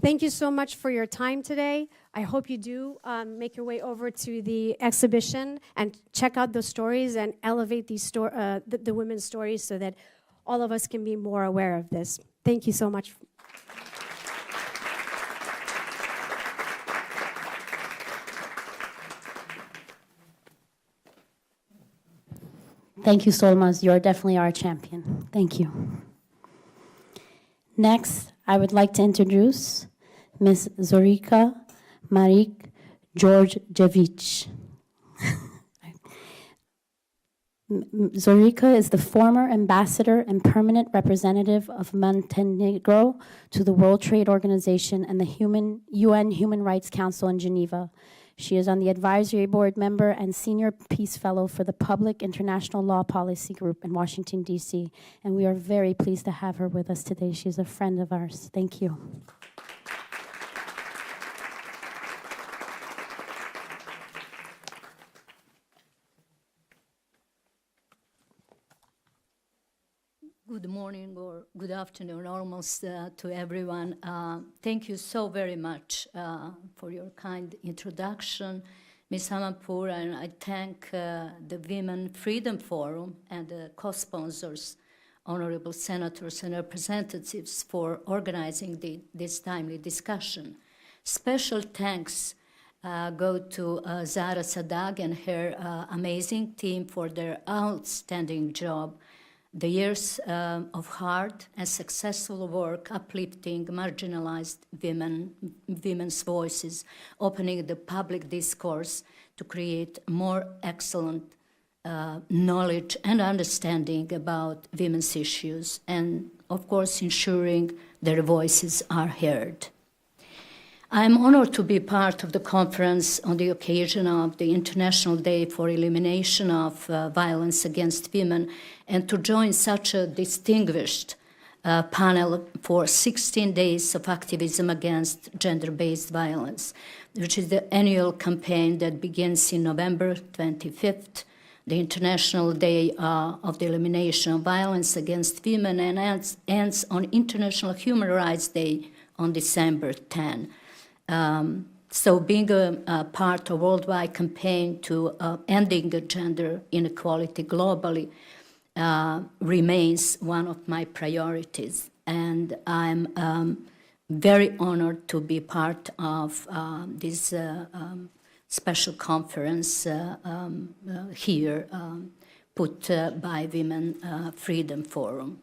Thank you so much for your time today. I hope you do make your way over to the exhibition and check out those stories and elevate these the women's stories so that all of us can be more aware of this. Thank you so much. Thank you, Solmaz. You're definitely our champion. Thank you. Next, I would like to introduce Ms. Zorika Marik Georgievich. Zorika is the former ambassador and permanent representative of Montenegro to the World Trade Organization and the UN Human Rights Council in Geneva. She is on the advisory board member and senior peace fellow for the Public International Law Policy Group in Washington, D.C., and we are very pleased to have her with us today. She's a friend of ours. Thank you. Good morning or good afternoon almost to everyone. Thank you so very much for your kind introduction, Ms. Hamanpour, and I thank the Women Freedom Forum and the co-sponsors honorable senators and representatives for organizing this timely discussion. Special thanks go to Zara Sadag and her amazing team for their outstanding job. The years of hard and successful work uplifting marginalized women's voices, opening the public discourse to create more excellent knowledge and understanding about women's issues, and of course ensuring their voices are heard. I am honored to be part of the conference on the occasion of the International Day for Elimination of Violence Against Women, and to join such a distinguished panel for 16 days of activism against gender-based violence, which is the annual campaign that begins in November 25th, the International Day of the Elimination of Violence Against Women, and ends on International Human Rights Day on December 10. So being a part of a worldwide campaign to ending gender inequality globally remains one of my priorities. And I'm very honored to be part of this special conference here put by Women Freedom Forum.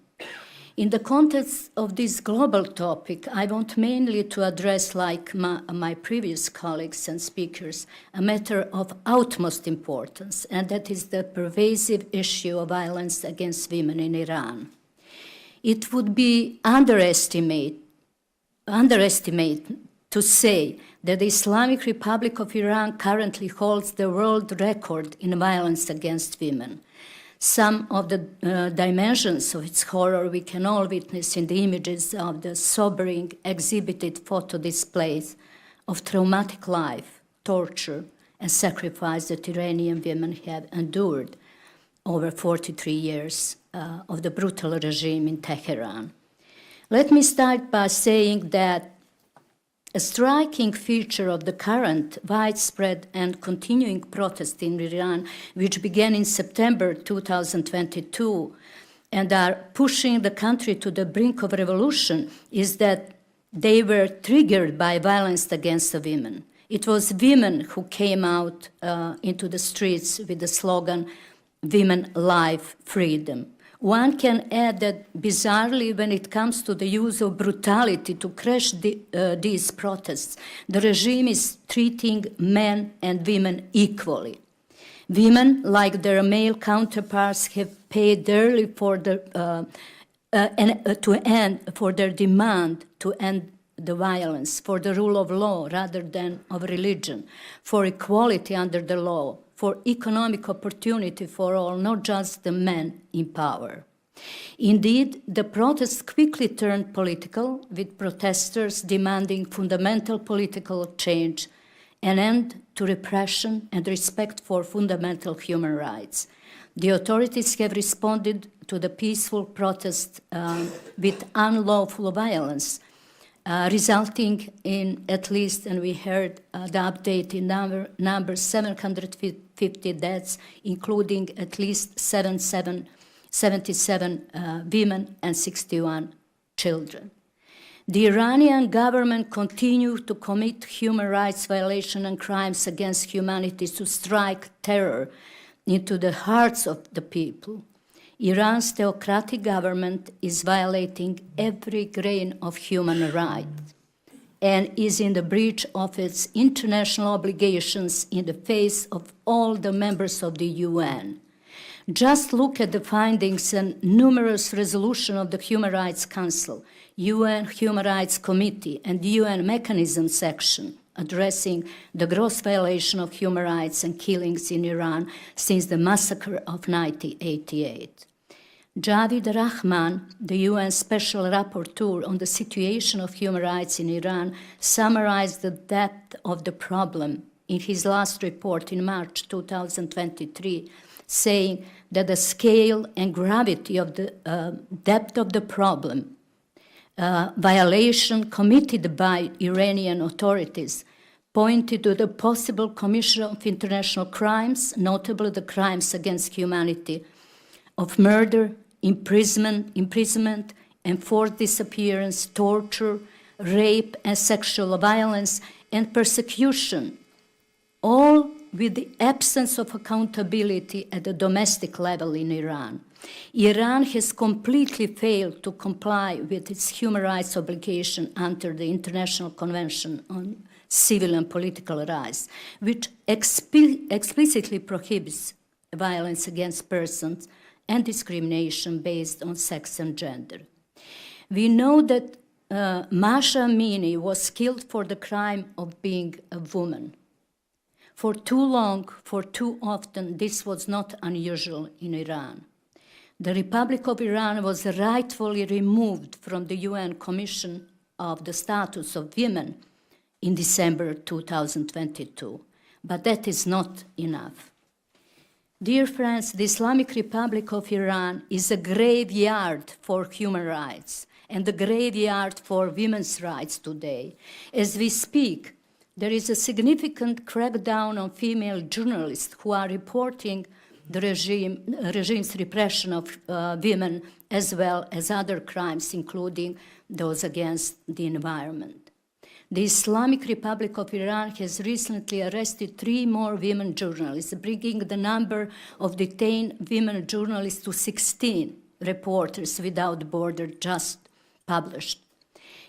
In the context of this global topic, I want mainly to address, like my previous colleagues and speakers, a matter of utmost importance, and that is the pervasive issue of violence against women in Iran. It would be underestimate to say that the Islamic Republic of Iran currently holds the world record in violence against women. Some of the dimensions of its horror we can all witness in the images of the sobering exhibited photo displays of traumatic life, torture, and sacrifice that Iranian women have endured over 43 years of the brutal regime in Tehran. Let me start by saying that a striking feature of the current widespread and continuing protest in Iran, which began in September 2022 and are pushing the country to the brink of revolution, is that they were triggered by violence against the women. It was women who came out into the streets with the slogan, "Women, Life, Freedom." One can add that, bizarrely, when it comes to the use of brutality to crush these protests, the regime is treating men and women equally. Women, like their male counterparts, have paid dearly for their demand to end the violence, for the rule of law rather than of religion, for equality under the law, for economic opportunity for all, not just the men in power. Indeed, the protests quickly turned political, with protesters demanding fundamental political change, an end to repression and respect for fundamental human rights. The authorities have responded to the peaceful protest with unlawful violence, resulting in at least, and we heard the update in number 750 deaths, including at least 77 women and 61 children. The Iranian government continued to commit human rights violations and crimes against humanity, to strike terror into the hearts of the people. Iran's theocratic government is violating every grain of human rights and is in the breach of its international obligations in the face of all the members of the UN. Just look at the findings and numerous resolutions of the Human Rights Council, UN Human Rights Committee, and UN Mechanism section addressing the gross violation of human rights and killings in Iran since the massacre of 1988. Javid Rahman, the UN Special Rapporteur on the situation of human rights in Iran, summarized the depth of the problem in his last report in March 2023, saying that the scale and gravity of the depth of the problem, violation committed by Iranian authorities, pointed to the possible commission of international crimes, notably the crimes against humanity, of murder, imprisonment, enforced disappearance, torture, rape, and sexual violence, and persecution, all with the absence of accountability at the domestic level in Iran. Iran has completely failed to comply with its human rights obligation under the International Convention on Civil and Political Rights, which explicitly prohibits violence against persons and discrimination based on sex and gender. We know that Masha Amini was killed for the crime of being a woman. For too long, for too often, this was not unusual in Iran. The Republic of Iran was rightfully removed from the UN Commission of the Status of Women in December 2022. But that is not enough. Dear friends, the Islamic Republic of Iran is a graveyard for human rights and a graveyard for women's rights today. As we speak, there is a significant crackdown on female journalists who are reporting the regime's repression of women, as well as other crimes, including those against the environment. The Islamic Republic of Iran has recently arrested 3 more women journalists, bringing the number of detained women journalists to 16, Reporters Without Borders just published.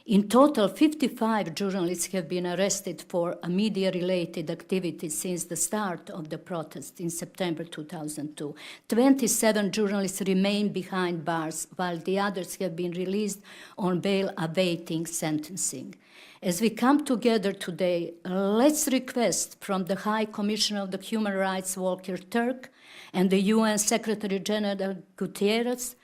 In total, 55 journalists have been arrested for media-related activities since the start of the protest in September 2002. 27 journalists remain behind bars, while the others have been released on bail awaiting sentencing. As we come together today, let's request from the High Commissioner of the Human Rights, Volker Turk, and the UN Secretary General Guterres,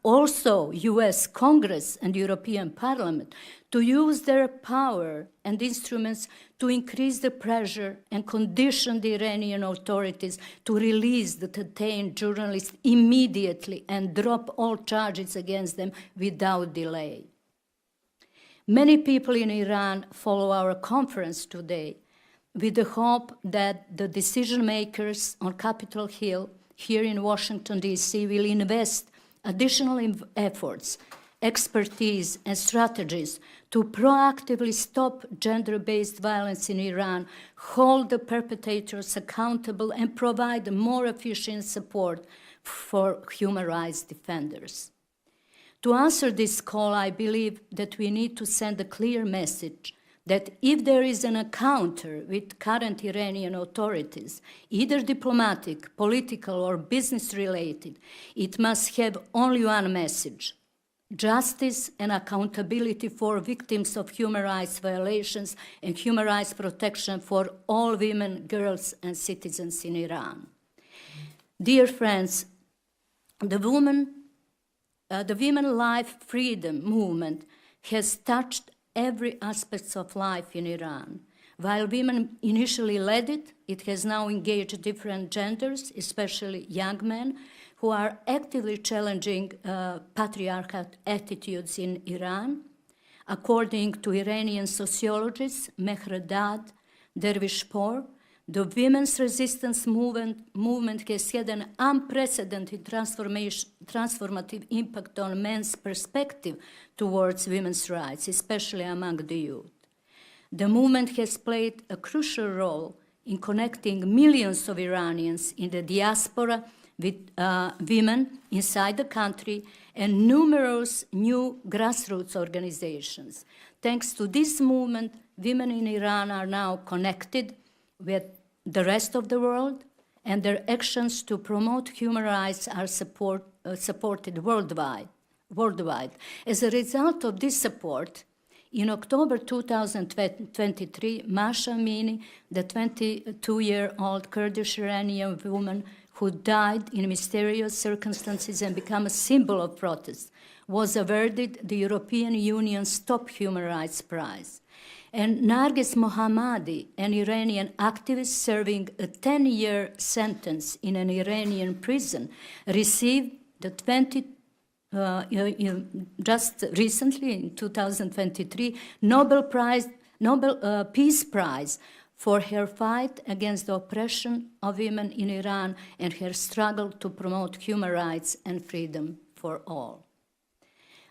also US Congress and European Parliament, to use their power and instruments to increase the pressure and condition the Iranian authorities to release the detained journalists immediately and drop all charges against them without delay. Many people in Iran follow our conference today with the hope that the decision makers on Capitol Hill here in Washington, D.C. will invest additional efforts, expertise, and strategies to proactively stop gender-based violence in Iran, hold the perpetrators accountable, and provide more efficient support for human rights defenders. To answer this call, I believe that we need to send a clear message that if there is an encounter with current Iranian authorities, either diplomatic, political, or business-related, it must have only one message: justice and accountability for victims of human rights violations and human rights protection for all women, girls, and citizens in Iran. Dear friends, the Women Life Freedom movement has touched every aspect of life in Iran. While women initially led it, it has now engaged different genders, especially young men, who are actively challenging patriarchal attitudes in Iran. According to Iranian sociologist Mehrdad Dervishpour, the women's resistance movement has had an unprecedented transformative impact on men's perspective towards women's rights, especially among the youth. The movement has played a crucial role in connecting millions of Iranians in the diaspora with women inside the country and numerous new grassroots organizations. Thanks to this movement, women in Iran are now connected with the rest of the world, and their actions to promote human rights are supported worldwide. As a result of this support, in October 2023, Masha Amini, the 22-year-old Kurdish Iranian woman who died in mysterious circumstances and became a symbol of protest, was awarded the European Union's top human rights prize. And Narges Mohammadi, an Iranian activist serving a 10-year sentence in an Iranian prison, received the just recently in 2023 Nobel Peace Prize for her fight against the oppression of women in Iran and her struggle to promote human rights and freedom for all.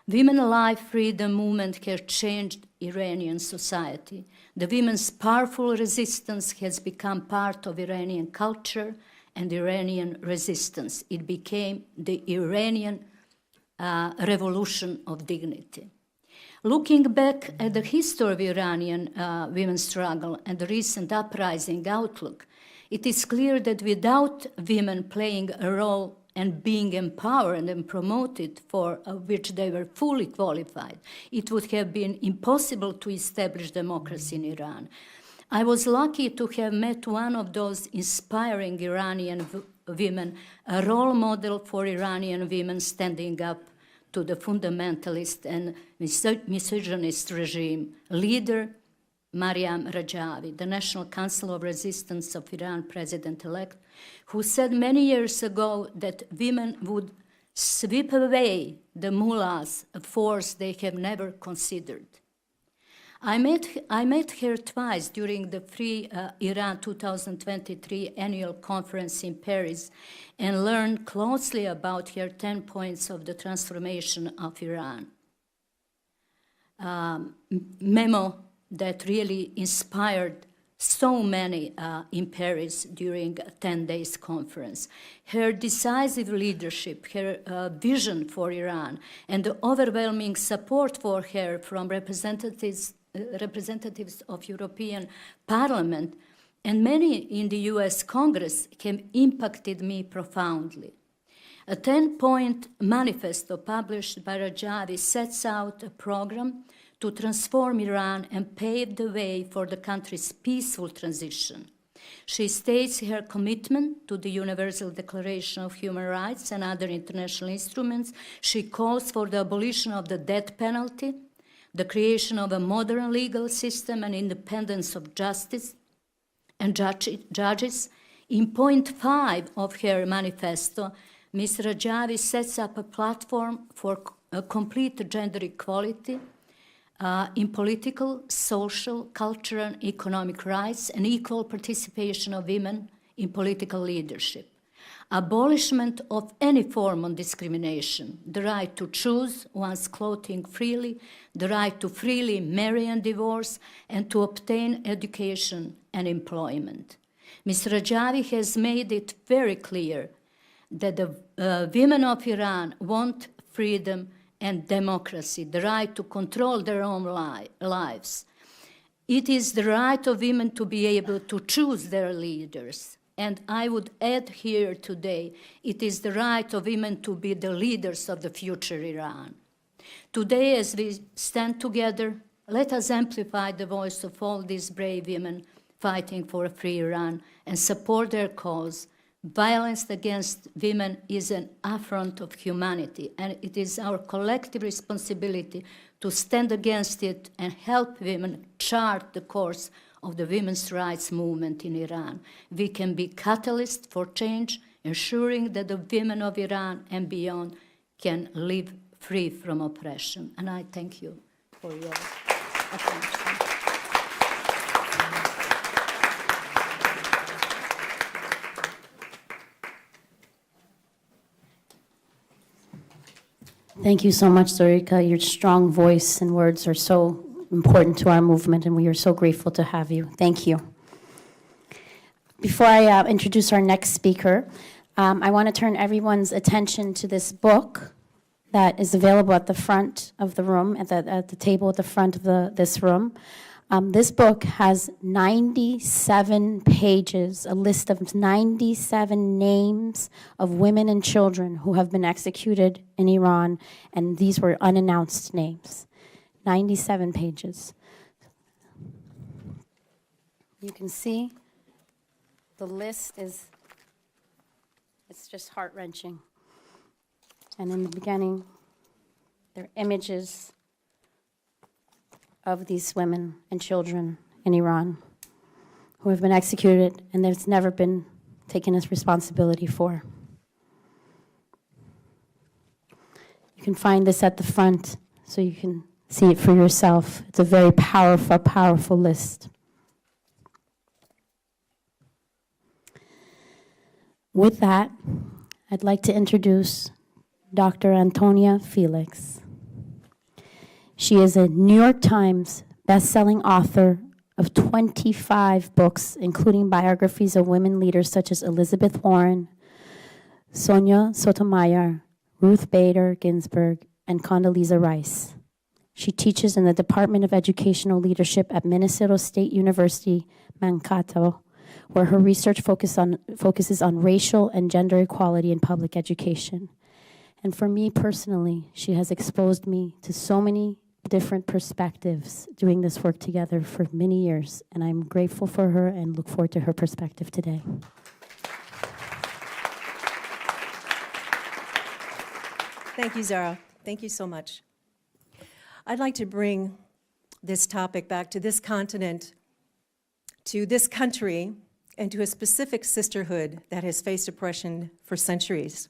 Women Life Freedom movement has changed Iranian society. The women's powerful resistance has become part of Iranian culture and Iranian resistance. It became the Iranian revolution of dignity. Looking back at the history of Iranian women's struggle and the recent uprising outlook, it is clear that without women playing a role and being empowered and promoted for which they were fully qualified, it would have been impossible to establish democracy in Iran. I was lucky to have met one of those inspiring Iranian women, a role model for Iranian women standing up to the fundamentalist and misogynist regime, leader Mariam Rajavi, the National Council of Resistance of Iran president-elect, who said many years ago that women would sweep away the mullahs, a force they have never considered. I met her twice during the Free Iran 2023 annual conference in Paris and learned closely about her 10 points of the transformation of Iran. Memo that really inspired so many in Paris during a 10 days conference. Her decisive leadership, her vision for Iran, and the overwhelming support for her from representatives of European Parliament and many in the US Congress have impacted me profoundly. A 10-point manifesto published by Rajavi sets out a program to transform Iran and pave the way for the country's peaceful transition. She states her commitment to the Universal Declaration of Human Rights and other international instruments. She calls for the abolition of the death penalty, the creation of a modern legal system and independence of justice and judges. In point 5 of her manifesto, Ms. Rajavi sets up a platform for a complete gender equality in political, social, cultural, and economic rights and equal participation of women in political leadership. Abolishment of any form of discrimination, the right to choose one's clothing freely, the right to freely marry and divorce, and to obtain education and employment. Ms. Rajavi has made it very clear that the women of Iran want freedom and democracy, the right to control their own lives. It is the right of women to be able to choose their leaders. And I would add here today, it is the right of women to be the leaders of the future Iran. Today, as we stand together, let us amplify the voice of all these brave women fighting for a free Iran and support their cause. Violence against women is an affront of humanity, and it is our collective responsibility to stand against it and help women chart the course of the women's rights movement in Iran. We can be catalysts for change, ensuring that the women of Iran and beyond can live free from oppression. And I thank you for your attention. Thank you so much, Zorika. Your strong voice and words are so important to our movement, and we are so grateful to have you. Thank you. Before I introduce our next speaker, I want to turn everyone's attention to this book that is available at the front of the room, at the table at the front of this room. This book has 97 pages, a list of 97 names of women and children who have been executed in Iran, and these were unannounced names. 97 pages. You can see the list it's just heart-wrenching. And in the beginning, there are images of these women and children in Iran who have been executed and there's never been taken as responsibility for. You can find this at the front so you can see it for yourself. It's a very powerful, powerful list. With that, I'd like to introduce Dr. Antonia Felix. She is a New York Times best-selling author of 25 books, including biographies of women leaders such as Elizabeth Warren, Sonia Sotomayor, Ruth Bader Ginsburg, and Condoleezza Rice. She teaches in the Department of Educational Leadership at Minnesota State University, Mankato, where her research focuses on racial and gender equality in public education. And for me personally, she has exposed me to so many different perspectives doing this work together for many years, and I'm grateful for her and look forward to her perspective today. Thank you, Zara. Thank you so much. I'd like to bring this topic back to this continent, to this country, and to a specific sisterhood that has faced oppression for centuries.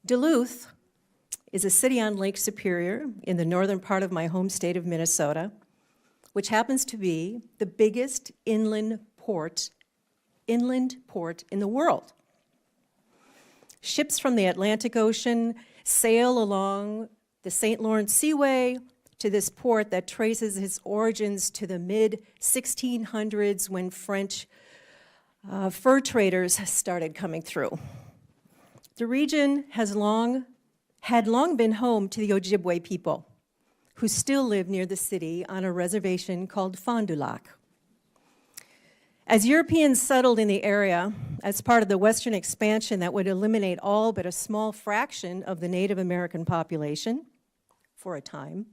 Duluth is a city on Lake Superior in the northern part of my home state of Minnesota, which happens to be the biggest inland port in the world. Ships from the Atlantic Ocean sail along the St. Lawrence Seaway to this port that traces its origins to the mid-1600s when French fur traders started coming through. The region had long been home to the Ojibwe people, who still live near the city on a reservation called Fond du Lac. As Europeans settled in the area as part of the Western expansion that would eliminate all but a small fraction of the Native American population for a time,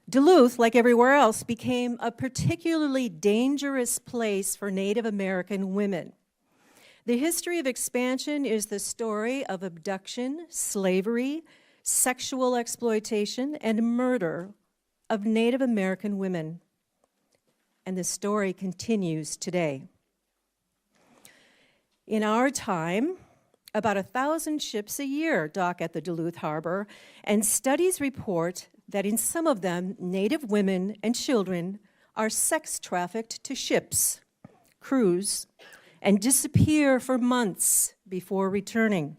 Duluth, like everywhere else, became a particularly dangerous place for Native American women. The history of expansion is the story of abduction, slavery, sexual exploitation, and murder of Native American women. And the story continues today. In our time, about 1,000 ships a year dock at the Duluth Harbor, and studies report that in some of them, Native women and children are sex trafficked to ships, crews, and disappear for months before returning.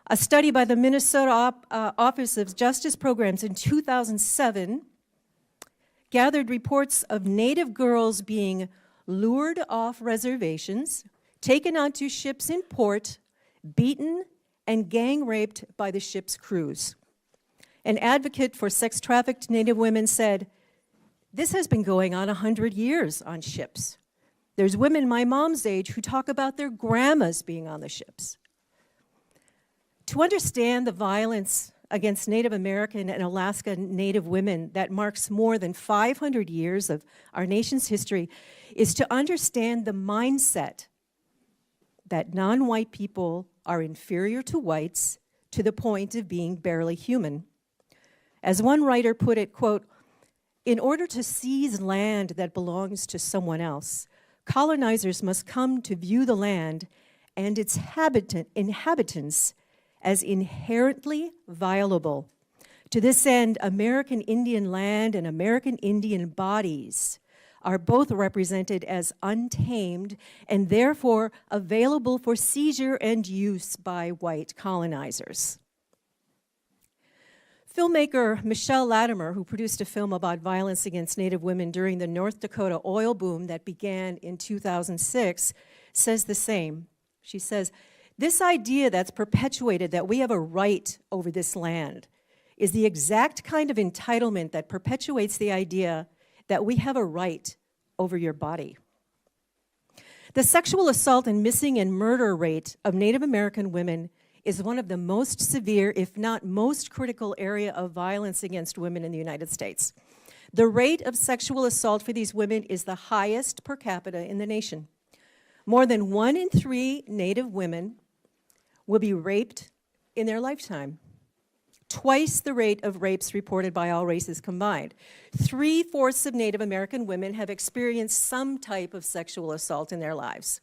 A study by the Minnesota Office of Justice Programs in 2007 gathered reports of Native girls being lured off reservations, taken onto ships in port, beaten, and gang raped by the ship's crews. An advocate for sex-trafficked Native women said, "This has been going on 100 years on ships. There's women my mom's age who talk about their grandmas being on the ships." To understand the violence against Native American and Alaska Native women that marks more than 500 years of our nation's history is to understand the mindset that non-white people are inferior to whites to the point of being barely human. As one writer put it, quote, "In order to seize land that belongs to someone else, colonizers must come to view the land and its inhabitants as inherently violable. To this end, American Indian land and American Indian bodies are both represented as untamed and therefore available for seizure and use by white colonizers." Filmmaker Michelle Latimer, who produced a film about violence against Native women during the North Dakota oil boom that began in 2006, says the same. She says, "This idea that's perpetuated that we have a right over this land is the exact kind of entitlement that perpetuates the idea that we have a right over your body." The sexual assault and missing and murder rate of Native American women is one of the most severe, if not most critical area of violence against women in the United States. The rate of sexual assault for these women is the highest per capita in the nation. More than 1 in 3 Native women will be raped in their lifetime. Twice the rate of rapes reported by all races combined. 3/4 of Native American women have experienced some type of sexual assault in their lives.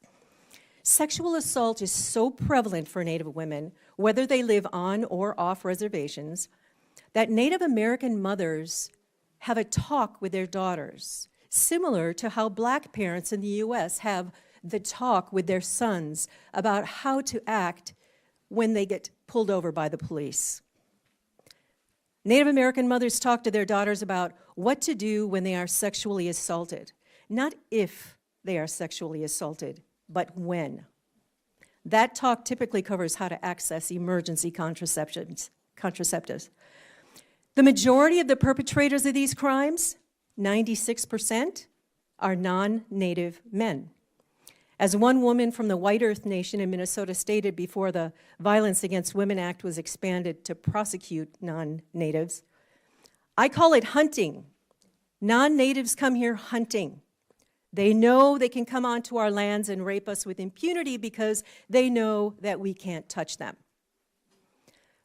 Sexual assault is so prevalent for Native women, whether they live on or off reservations, that Native American mothers have a talk with their daughters, similar to how Black parents in the U.S. have the talk with their sons about how to act when they get pulled over by the police. Native American mothers talk to their daughters about what to do when they are sexually assaulted. Not if they are sexually assaulted, but when. That talk typically covers how to access emergency contraceptives. The majority of the perpetrators of these crimes, 96%, are non-Native men. As one woman from the White Earth Nation in Minnesota stated before the Violence Against Women Act was expanded to prosecute non-Natives, I call it hunting. Non-Natives come here hunting. They know they can come onto our lands and rape us with impunity because they know that we can't touch them.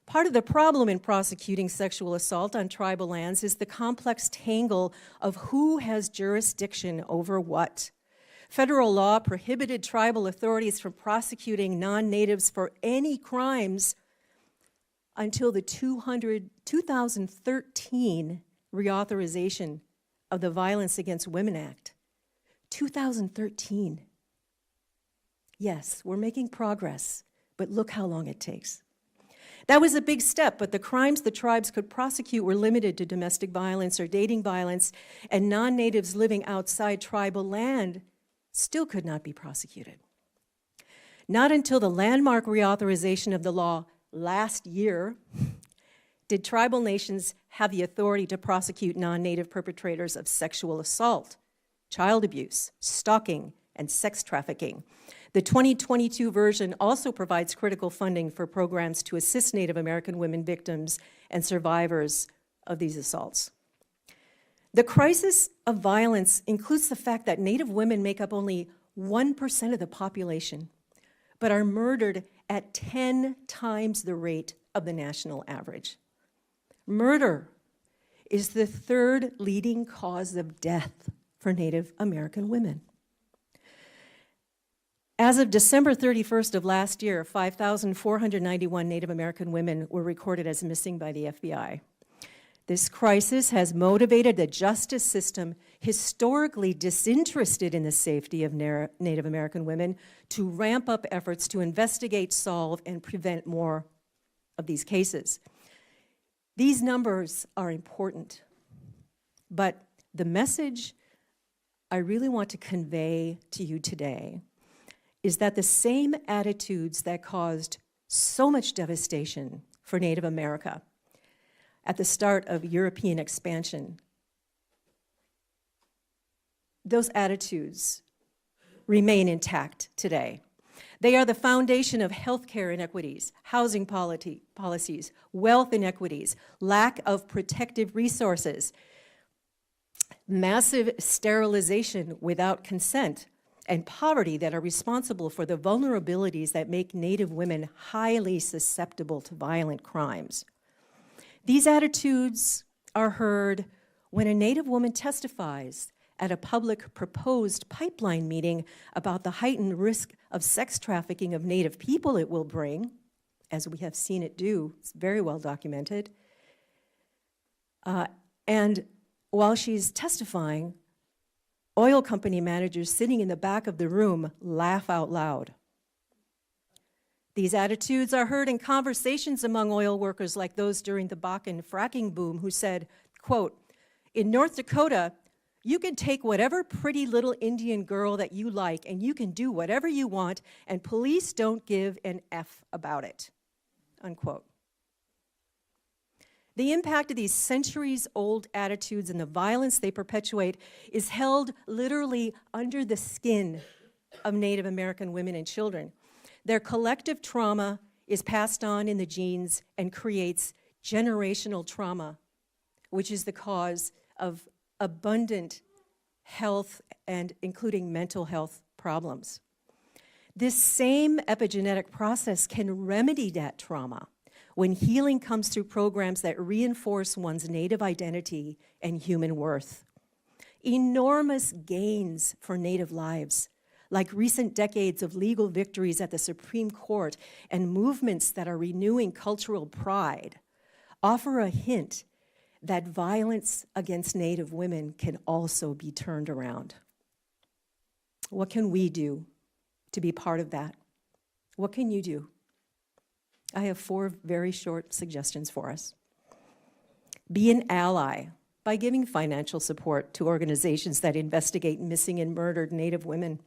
Part of the problem in prosecuting sexual assault on tribal lands is the complex tangle of who has jurisdiction over what. Federal law prohibited tribal authorities from prosecuting non-natives for any crimes until the 2013 reauthorization of the Violence Against Women Act. 2013. Yes, we're making progress, but look how long it takes. That was a big step, but the crimes the tribes could prosecute were limited to domestic violence or dating violence, and non-natives living outside tribal land still could not be prosecuted. Not until the landmark reauthorization of the law last year did tribal nations have the authority to prosecute non-native perpetrators of sexual assault, child abuse, stalking, and sex trafficking. The 2022 version also provides critical funding for programs to assist Native American women victims and survivors of these assaults. The crisis of violence includes the fact that Native women make up only 1% of the population, but are murdered at 10 times the rate of the national average. Murder is the third leading cause of death for Native American women. As of December 31st of last year, 5,491 Native American women were recorded as missing by the FBI. This crisis has motivated the justice system, historically disinterested in the safety of Native American women, to ramp up efforts to investigate, solve, and prevent more of these cases. These numbers are important, but the message I really want to convey to you today is that the same attitudes that caused so much devastation for Native America at the start of European expansion, those attitudes remain intact today. They are the foundation of healthcare inequities, housing policies, wealth inequities, lack of protective resources, massive sterilization without consent, and poverty that are responsible for the vulnerabilities that make Native women highly susceptible to violent crimes. These attitudes are heard when a Native woman testifies at a public proposed pipeline meeting about the heightened risk of sex trafficking of Native people it will bring, as we have seen it do. It's very well documented. And while she's testifying, oil company managers sitting in the back of the room laugh out loud. These attitudes are heard in conversations among oil workers like those during the Bakken fracking boom who said, quote, "In North Dakota, you can take whatever pretty little Indian girl that you like and you can do whatever you want and police don't give an F about it," unquote. The impact of these centuries-old attitudes and the violence they perpetuate is held literally under the skin of Native American women and children. Their collective trauma is passed on in the genes and creates generational trauma, which is the cause of abundant health and including mental health problems. This same epigenetic process can remedy that trauma when healing comes through programs that reinforce one's Native identity and human worth. Enormous gains for Native lives, like recent decades of legal victories at the Supreme Court and movements that are renewing cultural pride, offer a hint that violence against Native women can also be turned around. What can we do to be part of that. What can you do? I have 4 very short suggestions for us. Be an ally by giving financial support to organizations that investigate missing and murdered Native women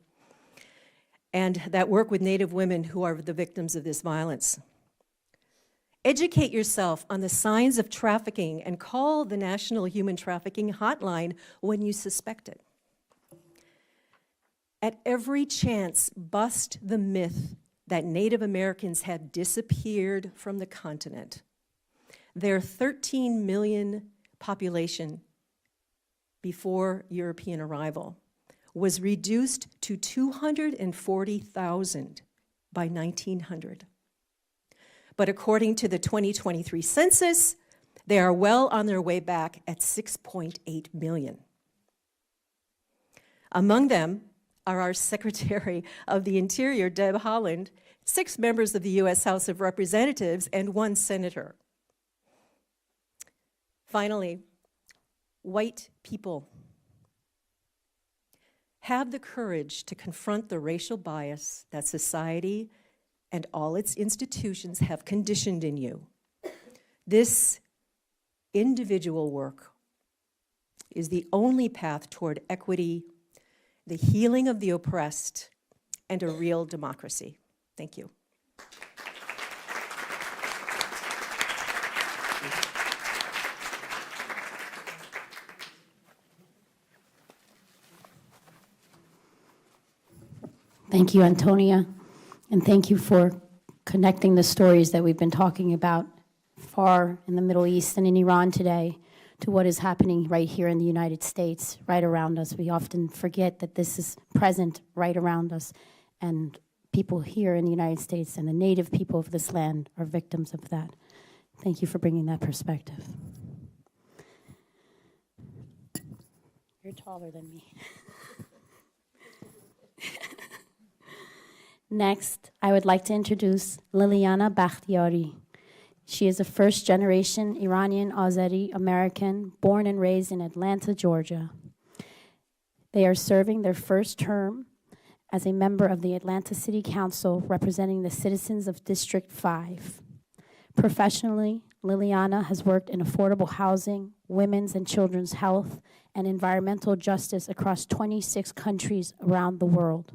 and that work with Native women who are the victims of this violence. Educate yourself on the signs of trafficking and call the National Human Trafficking Hotline when you suspect it. At every chance, bust the myth that Native Americans have disappeared from the continent. Their 13 million population before European arrival was reduced to 240,000 by 1900. But according to the 2023 census, they are well on their way back at 6.8 million. Among them are our Secretary of the Interior, Deb Haaland, 6 members of the U.S. House of Representatives, and 1 senator. Finally, white people, have the courage to confront the racial bias that society and all its institutions have conditioned in you. This individual work is the only path toward equity, the healing of the oppressed, and a real democracy. Thank you. Thank you, Antonia, and thank you for connecting the stories that we've been talking about far in the Middle East and in Iran today to what is happening right here in the United States, right around us. We often forget that this is present right around us, and people here in the United States and the native people of this land are victims of that. Thank you for bringing that perspective. You're taller than me. Next, I would like to introduce Liliana Bakhtiari. She is a first-generation Iranian Azeri American born and raised in Atlanta, Georgia. They are serving their first term as a member of the Atlanta City Council representing the citizens of District 5. Professionally, Liliana has worked in affordable housing, women's and children's health, and environmental justice across 26 countries around the world.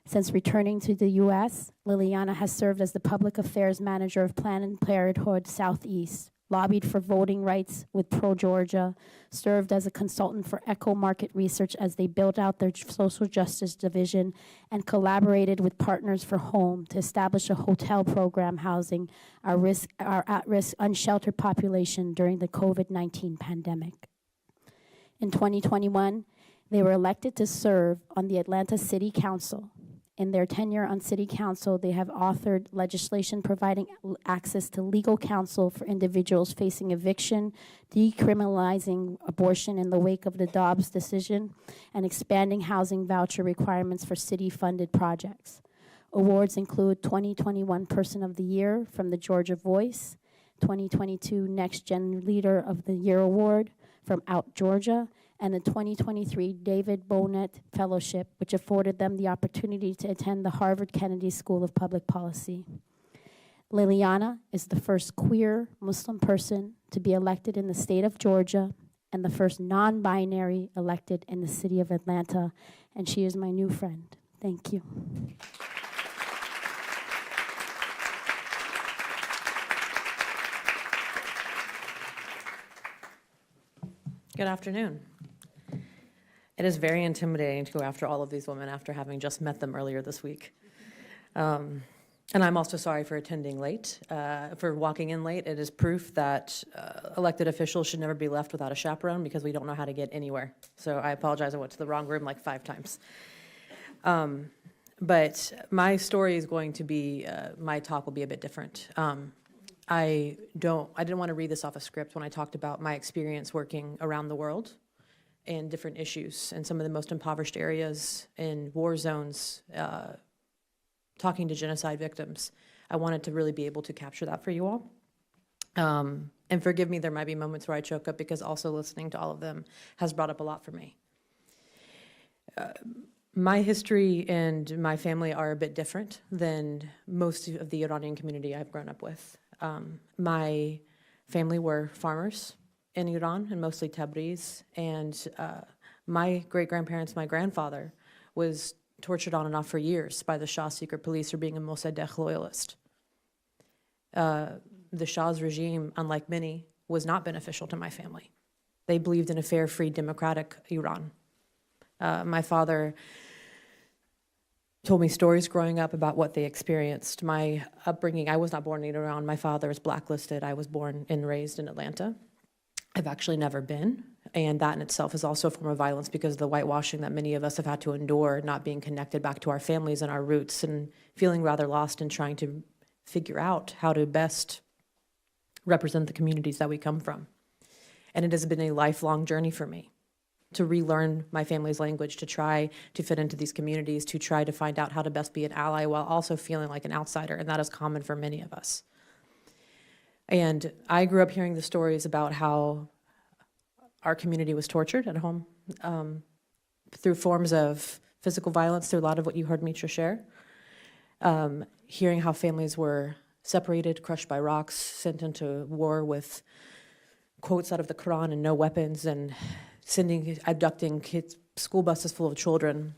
Since returning to the U.S., Liliana has served as the Public Affairs Manager of Planned Parenthood Southeast, lobbied for voting rights with Pro-Georgia, served as a consultant for Echo Market Research as they built out their social justice division, and collaborated with Partners for Home to establish a hotel program housing our at-risk unsheltered population during the COVID-19 pandemic. In 2021, they were elected to serve on the Atlanta City Council. In their tenure on City Council, they have authored legislation providing access to legal counsel for individuals facing eviction, decriminalizing abortion in the wake of the Dobbs decision, and expanding housing voucher requirements for city-funded projects. Awards include 2021 Person of the Year from the Georgia Voice, 2022 Next Gen Leader of the Year Award from Out Georgia, and the 2023 David Bonet Fellowship, which afforded them the opportunity to attend the Harvard Kennedy School of Public Policy. Liliana is the first queer Muslim person to be elected in the state of Georgia and the first non-binary elected in the city of Atlanta, and she is my new friend. Thank you. Good afternoon. It is very intimidating to go after all of these women after having just met them earlier this week. And I'm also sorry for attending late, for walking in late. It is proof that elected officials should never be left without a chaperone because we don't know how to get anywhere. So I apologize, I went to the wrong room like 5 times. But my story is going to be, my talk will be a bit different. I didn't want to read this off a script when I talked about my experience working around the world and different issues in some of the most impoverished areas, in war zones, talking to genocide victims. I wanted to really be able to capture that for you all. And forgive me, there might be moments where I choke up because also listening to all of them has brought up a lot for me. My history and my family are a bit different than most of the Iranian community I've grown up with. My family were farmers in Iran, and mostly Tabriz, and my great-grandparents, my grandfather, was tortured on and off for years by the Shah's secret police for being a Mossadegh loyalist. The Shah's regime, unlike many, was not beneficial to my family. They believed in a fair, free, democratic Iran. My father told me stories growing up about what they experienced. My upbringing, I was not born in Iran. My father is blacklisted. I was born and raised in Atlanta. I've actually never been, and that in itself is also a form of violence because of the whitewashing that many of us have had to endure, not being connected back to our families and our roots, and feeling rather lost and trying to figure out how to best represent the communities that we come from. And it has been a lifelong journey for me to relearn my family's language, to try to fit into these communities, to try to find out how to best be an ally while also feeling like an outsider, and that is common for many of us. And I grew up hearing the stories about how our community was tortured at home through forms of physical violence, through a lot of what you heard Mitra share. Hearing how families were separated, crushed by rocks, sent into war with quotes out of the Quran and no weapons, and abducting kids, school buses full of children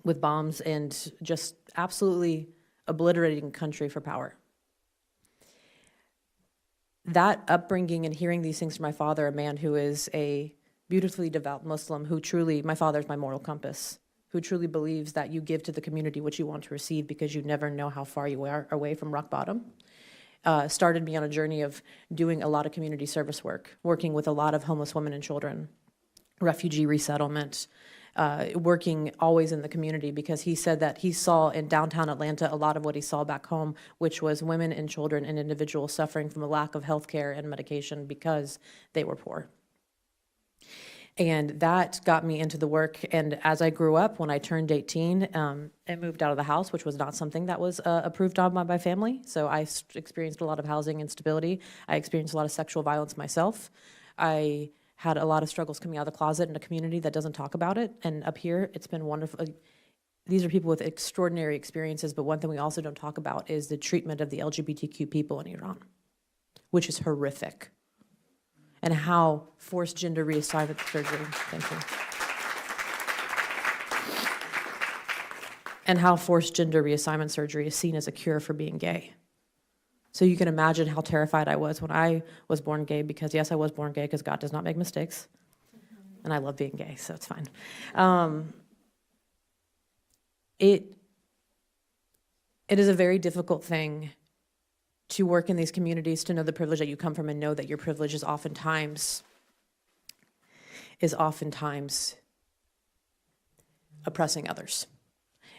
with bombs, and just absolutely obliterating country for power. That upbringing and hearing these things from my father, a man who is a beautifully devout Muslim, who truly, my father is my moral compass, who truly believes that you give to the community what you want to receive because you never know how far you are away from rock bottom, started me on a journey of doing a lot of community service work, working with a lot of homeless women and children, refugee resettlement, working always in the community, because he said that he saw in downtown Atlanta a lot of what he saw back home, which was women and children and individuals suffering from a lack of health care and medication because they were poor. And that got me into the work. And as I grew up, when I turned 18, I moved out of the house, which was not something that was approved of by my family. So I experienced a lot of housing instability. I experienced a lot of sexual violence myself. I had a lot of struggles coming out of the closet in a community that doesn't talk about it. And up here, it's been wonderful. These are people with extraordinary experiences, but one thing we also don't talk about is the treatment of the LGBTQ people in Iran, which is horrific. And how forced gender reassignment surgery, thank you. And how forced gender reassignment surgery is seen as a cure for being gay. So you can imagine how terrified I was when I was born gay, because yes, I was born gay because God does not make mistakes. And I love being gay, so it's fine. It is a very difficult thing to work in these communities, to know the privilege that you come from and know that your privilege is oftentimes oppressing others.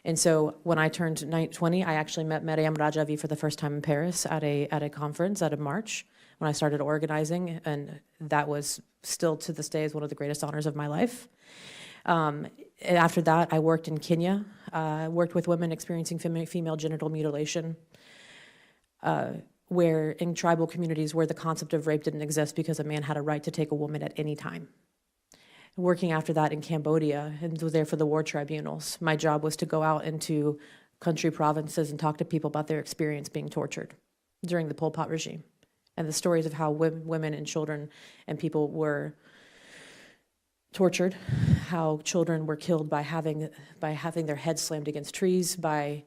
And so when I turned 20, I actually met Maryam Rajavi for the first time in Paris at a conference at a march when I started organizing, and that was still to this day is one of the greatest honors of my life. And after that, I worked in Kenya, worked with women experiencing female genital mutilation, where in tribal communities where the concept of rape didn't exist because a man had a right to take a woman at any time. Working after that in Cambodia, and was there for the war tribunals. My job was to go out into country provinces and talk to people about their experience being tortured during the Pol Pot regime, and the stories of how women and children and people were tortured, how children were killed by having their heads slammed against trees, by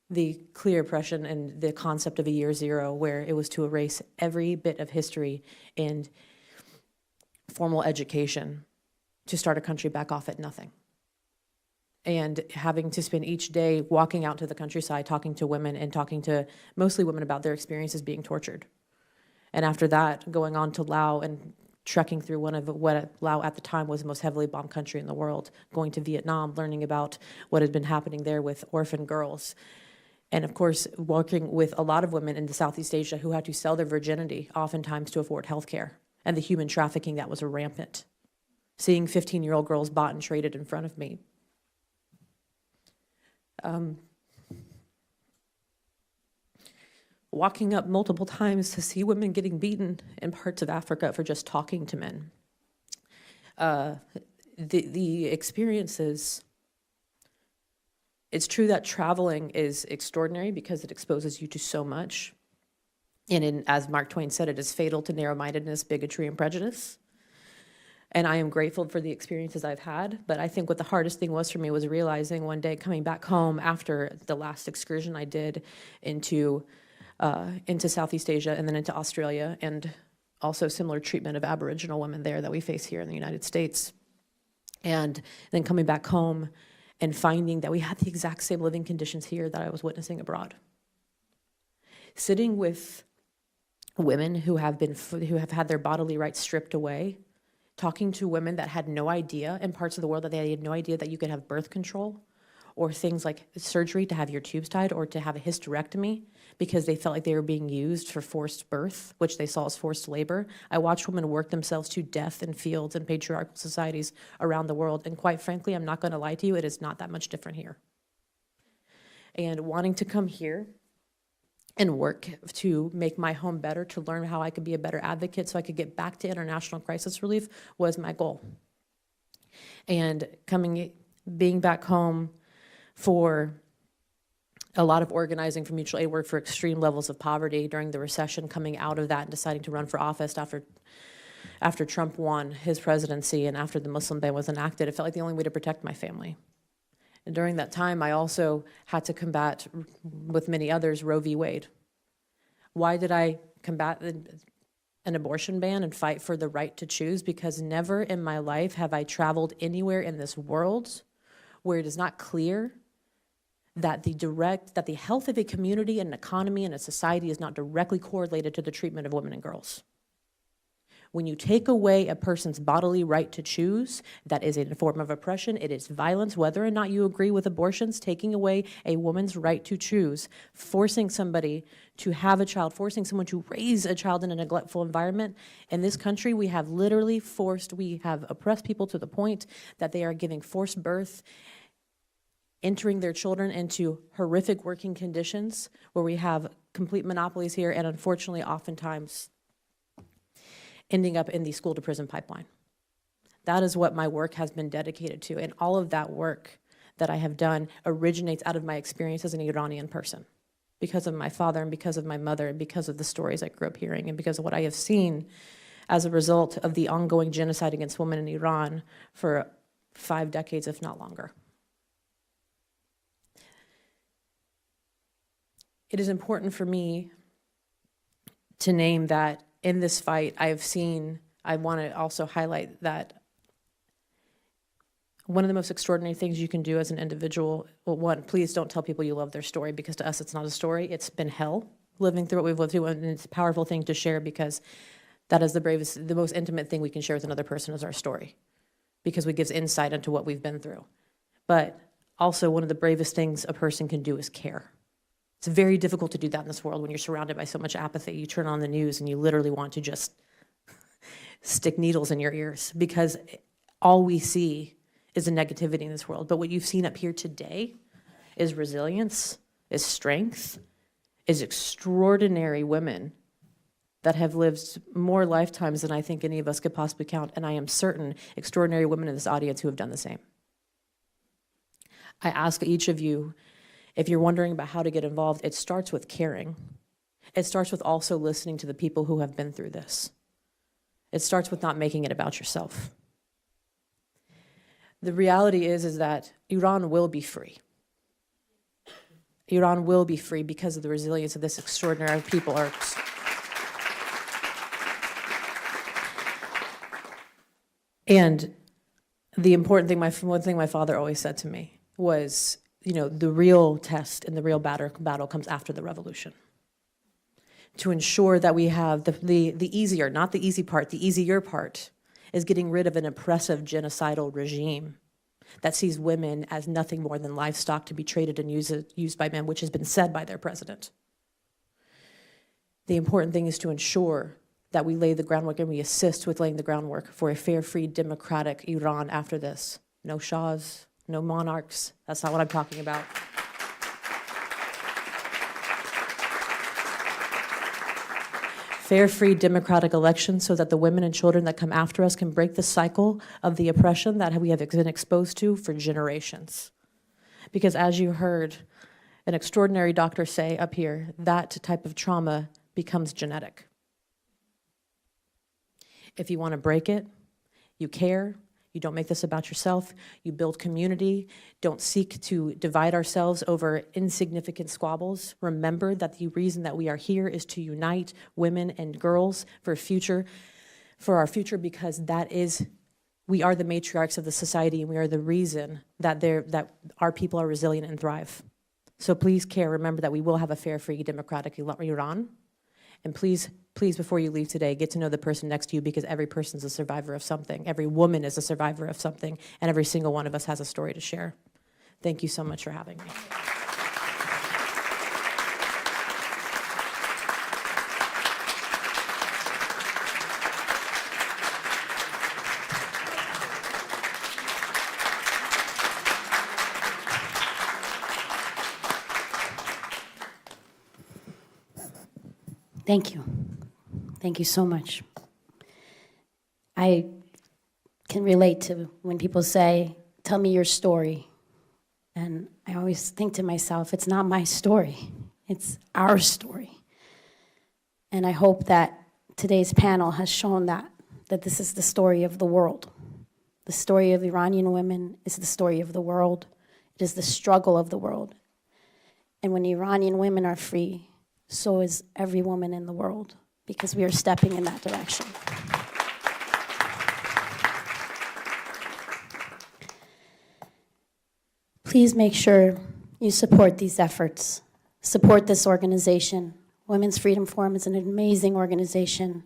the clear oppression and the concept of a year zero, where it was to erase every bit of history and formal education to start a country back off at nothing. And having to spend each day walking out to the countryside, talking to women and talking to mostly women about their experiences being tortured. And after that, going on to Laos and trekking through one of what Laos at the time was the most heavily bombed country in the world, going to Vietnam, learning about what had been happening there with orphan girls. And of course, working with a lot of women in Southeast Asia who had to sell their virginity, oftentimes to afford health care, and the human trafficking that was rampant. Seeing 15-year-old girls bought and traded in front of me. Walking up multiple times to see women getting beaten in parts of Africa for just talking to men. The experiences It's true that traveling is extraordinary because it exposes you to so much. And as Mark Twain said, it is fatal to narrow-mindedness, bigotry, and prejudice. And I am grateful for the experiences I've had, but I think what the hardest thing was for me was realizing one day coming back home after the last excursion I did into Southeast Asia and then into Australia, and also similar treatment of Aboriginal women there that we face here in the United States. And then coming back home and finding that we had the exact same living conditions here that I was witnessing abroad. Sitting with women who have had their bodily rights stripped away, talking to women that had no idea in parts of the world that they had no idea that you could have birth control or things like surgery to have your tubes tied or to have a hysterectomy because they felt like they were being used for forced birth, which they saw as forced labor. I watched women work themselves to death in fields and patriarchal societies around the world. And quite frankly, I'm not going to lie to you, it is not that much different here. And wanting to come here and work to make my home better, to learn how I could be a better advocate so I could get back to international crisis relief was my goal. And being back home for a lot of organizing for mutual aid work for extreme levels of poverty during the recession, coming out of that and deciding to run for office after Trump won his presidency and after the Muslim ban was enacted, it felt like the only way to protect my family. And during that time, I also had to combat, with many others, Roe v. Wade. Why did I combat an abortion ban and fight for the right to choose? Because never in my life have I traveled anywhere in this world where it is not clear that the health of a community and an economy and a society is not directly correlated to the treatment of women and girls. When you take away a person's bodily right to choose, that is a form of oppression. It is violence, whether or not you agree with abortions, taking away a woman's right to choose, forcing somebody to have a child, forcing someone to raise a child in a neglectful environment. In this country, we have oppressed people to the point that they are giving forced birth, entering their children into horrific working conditions where we have complete monopolies here and unfortunately oftentimes ending up in the school to prison pipeline. That is what my work has been dedicated to, and all of that work that I have done originates out of my experience as an Iranian person, because of my father and because of my mother and because of the stories I grew up hearing and because of what I have seen as a result of the ongoing genocide against women in Iran for 5 decades, if not longer. It is important for me to name that in this fight, I want to also highlight that one of the most extraordinary things you can do as an individual, well, one, please don't tell people you love their story, because to us it's not a story, it's been hell living through what we've lived through, and it's a powerful thing to share because that is the most intimate thing we can share with another person is our story, because it gives insight into what we've been through. But also one of the bravest things a person can do is care. It's very difficult to do that in this world when you're surrounded by so much apathy. You turn on the news and you literally want to just stick needles in your ears because all we see is the negativity in this world. But what you've seen up here today is resilience, is strength, is extraordinary women that have lived more lifetimes than I think any of us could possibly count. And I am certain extraordinary women in this audience who have done the same. I ask each of you, if you're wondering about how to get involved, it starts with caring. It starts with also listening to the people who have been through this. It starts with not making it about yourself. The reality is that Iran will be free. Iran will be free because of the resilience of this extraordinary people. And the important thing, one thing my father always said to me was, the real test and the real battle comes after the revolution. To ensure that we have the easier, not the easy part, the easier part is getting rid of an oppressive genocidal regime that sees women as nothing more than livestock to be traded and used by men, which has been said by their president. The important thing is to ensure that we lay the groundwork and we assist with laying the groundwork for a fair, free, democratic Iran after this. No shahs, no monarchs. That's not what I'm talking about. Fair, free, democratic elections so that the women and children that come after us can break the cycle of the oppression that we have been exposed to for generations. Because as you heard an extraordinary doctor say up here, that type of trauma becomes genetic. If you want to break it, you care, you don't make this about yourself, you build community, don't seek to divide ourselves over insignificant squabbles. Remember that the reason that we are here is to unite women and girls for our future, because we are the matriarchs of the society, and we are the reason that our people are resilient and thrive. So please care, remember that we will have a fair, free, democratic Iran. And please, before you leave today, get to know the person next to you, because every person is a survivor of something. Every woman is a survivor of something, and every single one of us has a story to share. Thank you so much for having me. Thank you. Thank you so much. I can relate to when people say, tell me your story. And I always think to myself, it's not my story, it's our story. And I hope that today's panel has shown that this is the story of the world. The story of Iranian women is the story of the world. It is the struggle of the world. And when Iranian women are free, so is every woman in the world, because we are stepping in that direction. Please make sure you support these efforts. Support this organization. Women's Freedom Forum is an amazing organization.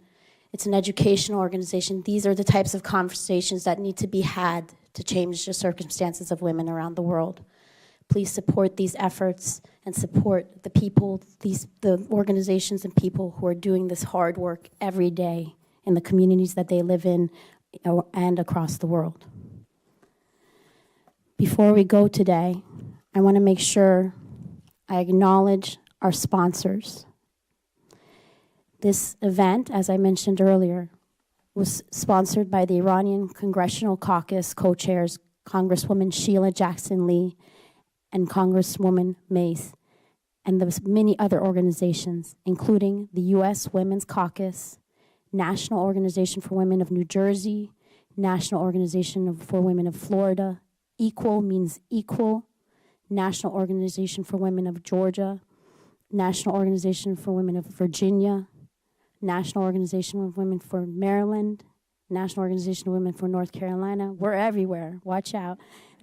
It's an educational organization. These are the types of conversations that need to be had to change the circumstances of women around the world. Please support these efforts and support the people, the organizations and people who are doing this hard work every day in the communities that they live in and across the world. Before we go today, I want to make sure I acknowledge our sponsors. This event, as I mentioned earlier, was sponsored by the Iranian Congressional Caucus co-chairs, Congresswoman Sheila Jackson-Lee and Congresswoman Mace, and the many other organizations, including the U.S. Women's Caucus, National Organization for Women of New Jersey, National Organization for Women of Florida, Equal means equal, National Organization for Women of Georgia, National Organization for Women of Virginia, National Organization of Women for Maryland, National Organization of Women for North Carolina. We're everywhere, watch out.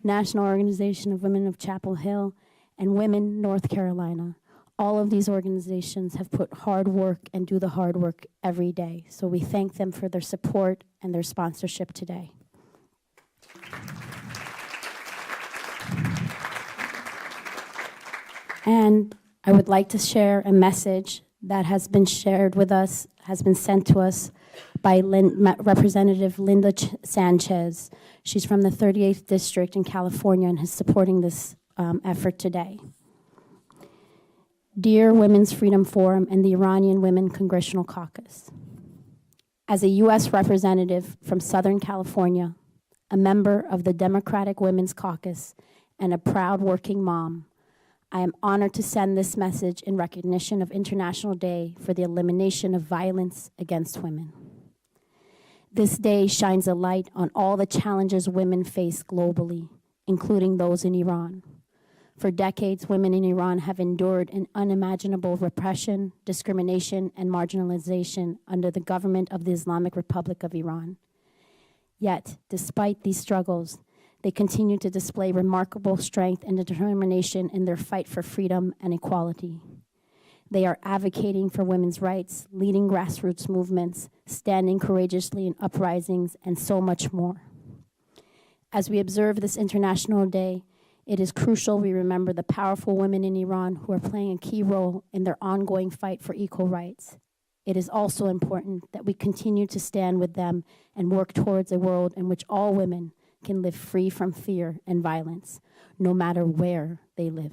National Organization of Women of Chapel Hill, and Women North Carolina. All of these organizations have put hard work and do the hard work every day. So we thank them for their support and their sponsorship today. And I would like to share a message that has been shared with us, has been sent to us by Representative Linda Sanchez. She's from the 38th District in California and is supporting this effort today. Dear Women's Freedom Forum and the Iranian Women Congressional Caucus, as a U.S. representative from Southern California, a member of the Democratic Women's Caucus, and a proud working mom, I am honored to send this message in recognition of International Day for the Elimination of Violence Against Women. This day shines a light on all the challenges women face globally, including those in Iran. For decades, women in Iran have endured an unimaginable repression, discrimination, and marginalization under the government of the Islamic Republic of Iran. Yet, despite these struggles, they continue to display remarkable strength and determination in their fight for freedom and equality. They are advocating for women's rights, leading grassroots movements, standing courageously in uprisings, and so much more. As we observe this International Day, it is crucial we remember the powerful women in Iran who are playing a key role in their ongoing fight for equal rights. It is also important that we continue to stand with them and work towards a world in which all women can live free from fear and violence, no matter where they live.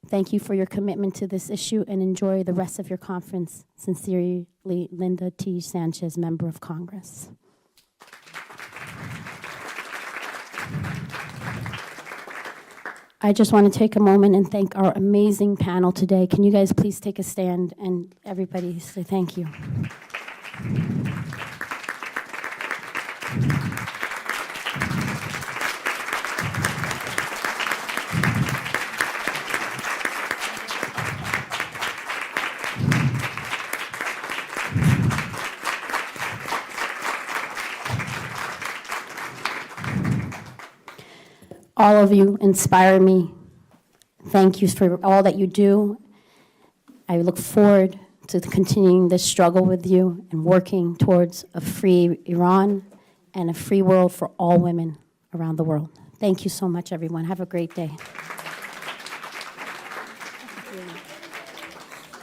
Thank you for your commitment to this issue and enjoy the rest of your conference. Sincerely, Linda T. Sanchez, Member of Congress. I just want to take a moment and thank our amazing panel today. Can you guys please take a stand and everybody say thank you. All of you inspire me. Thank you for all that you do. I look forward to continuing this struggle with you and working towards a free Iran and a free world for all women around the world. Thank you so much, everyone. Have a great day.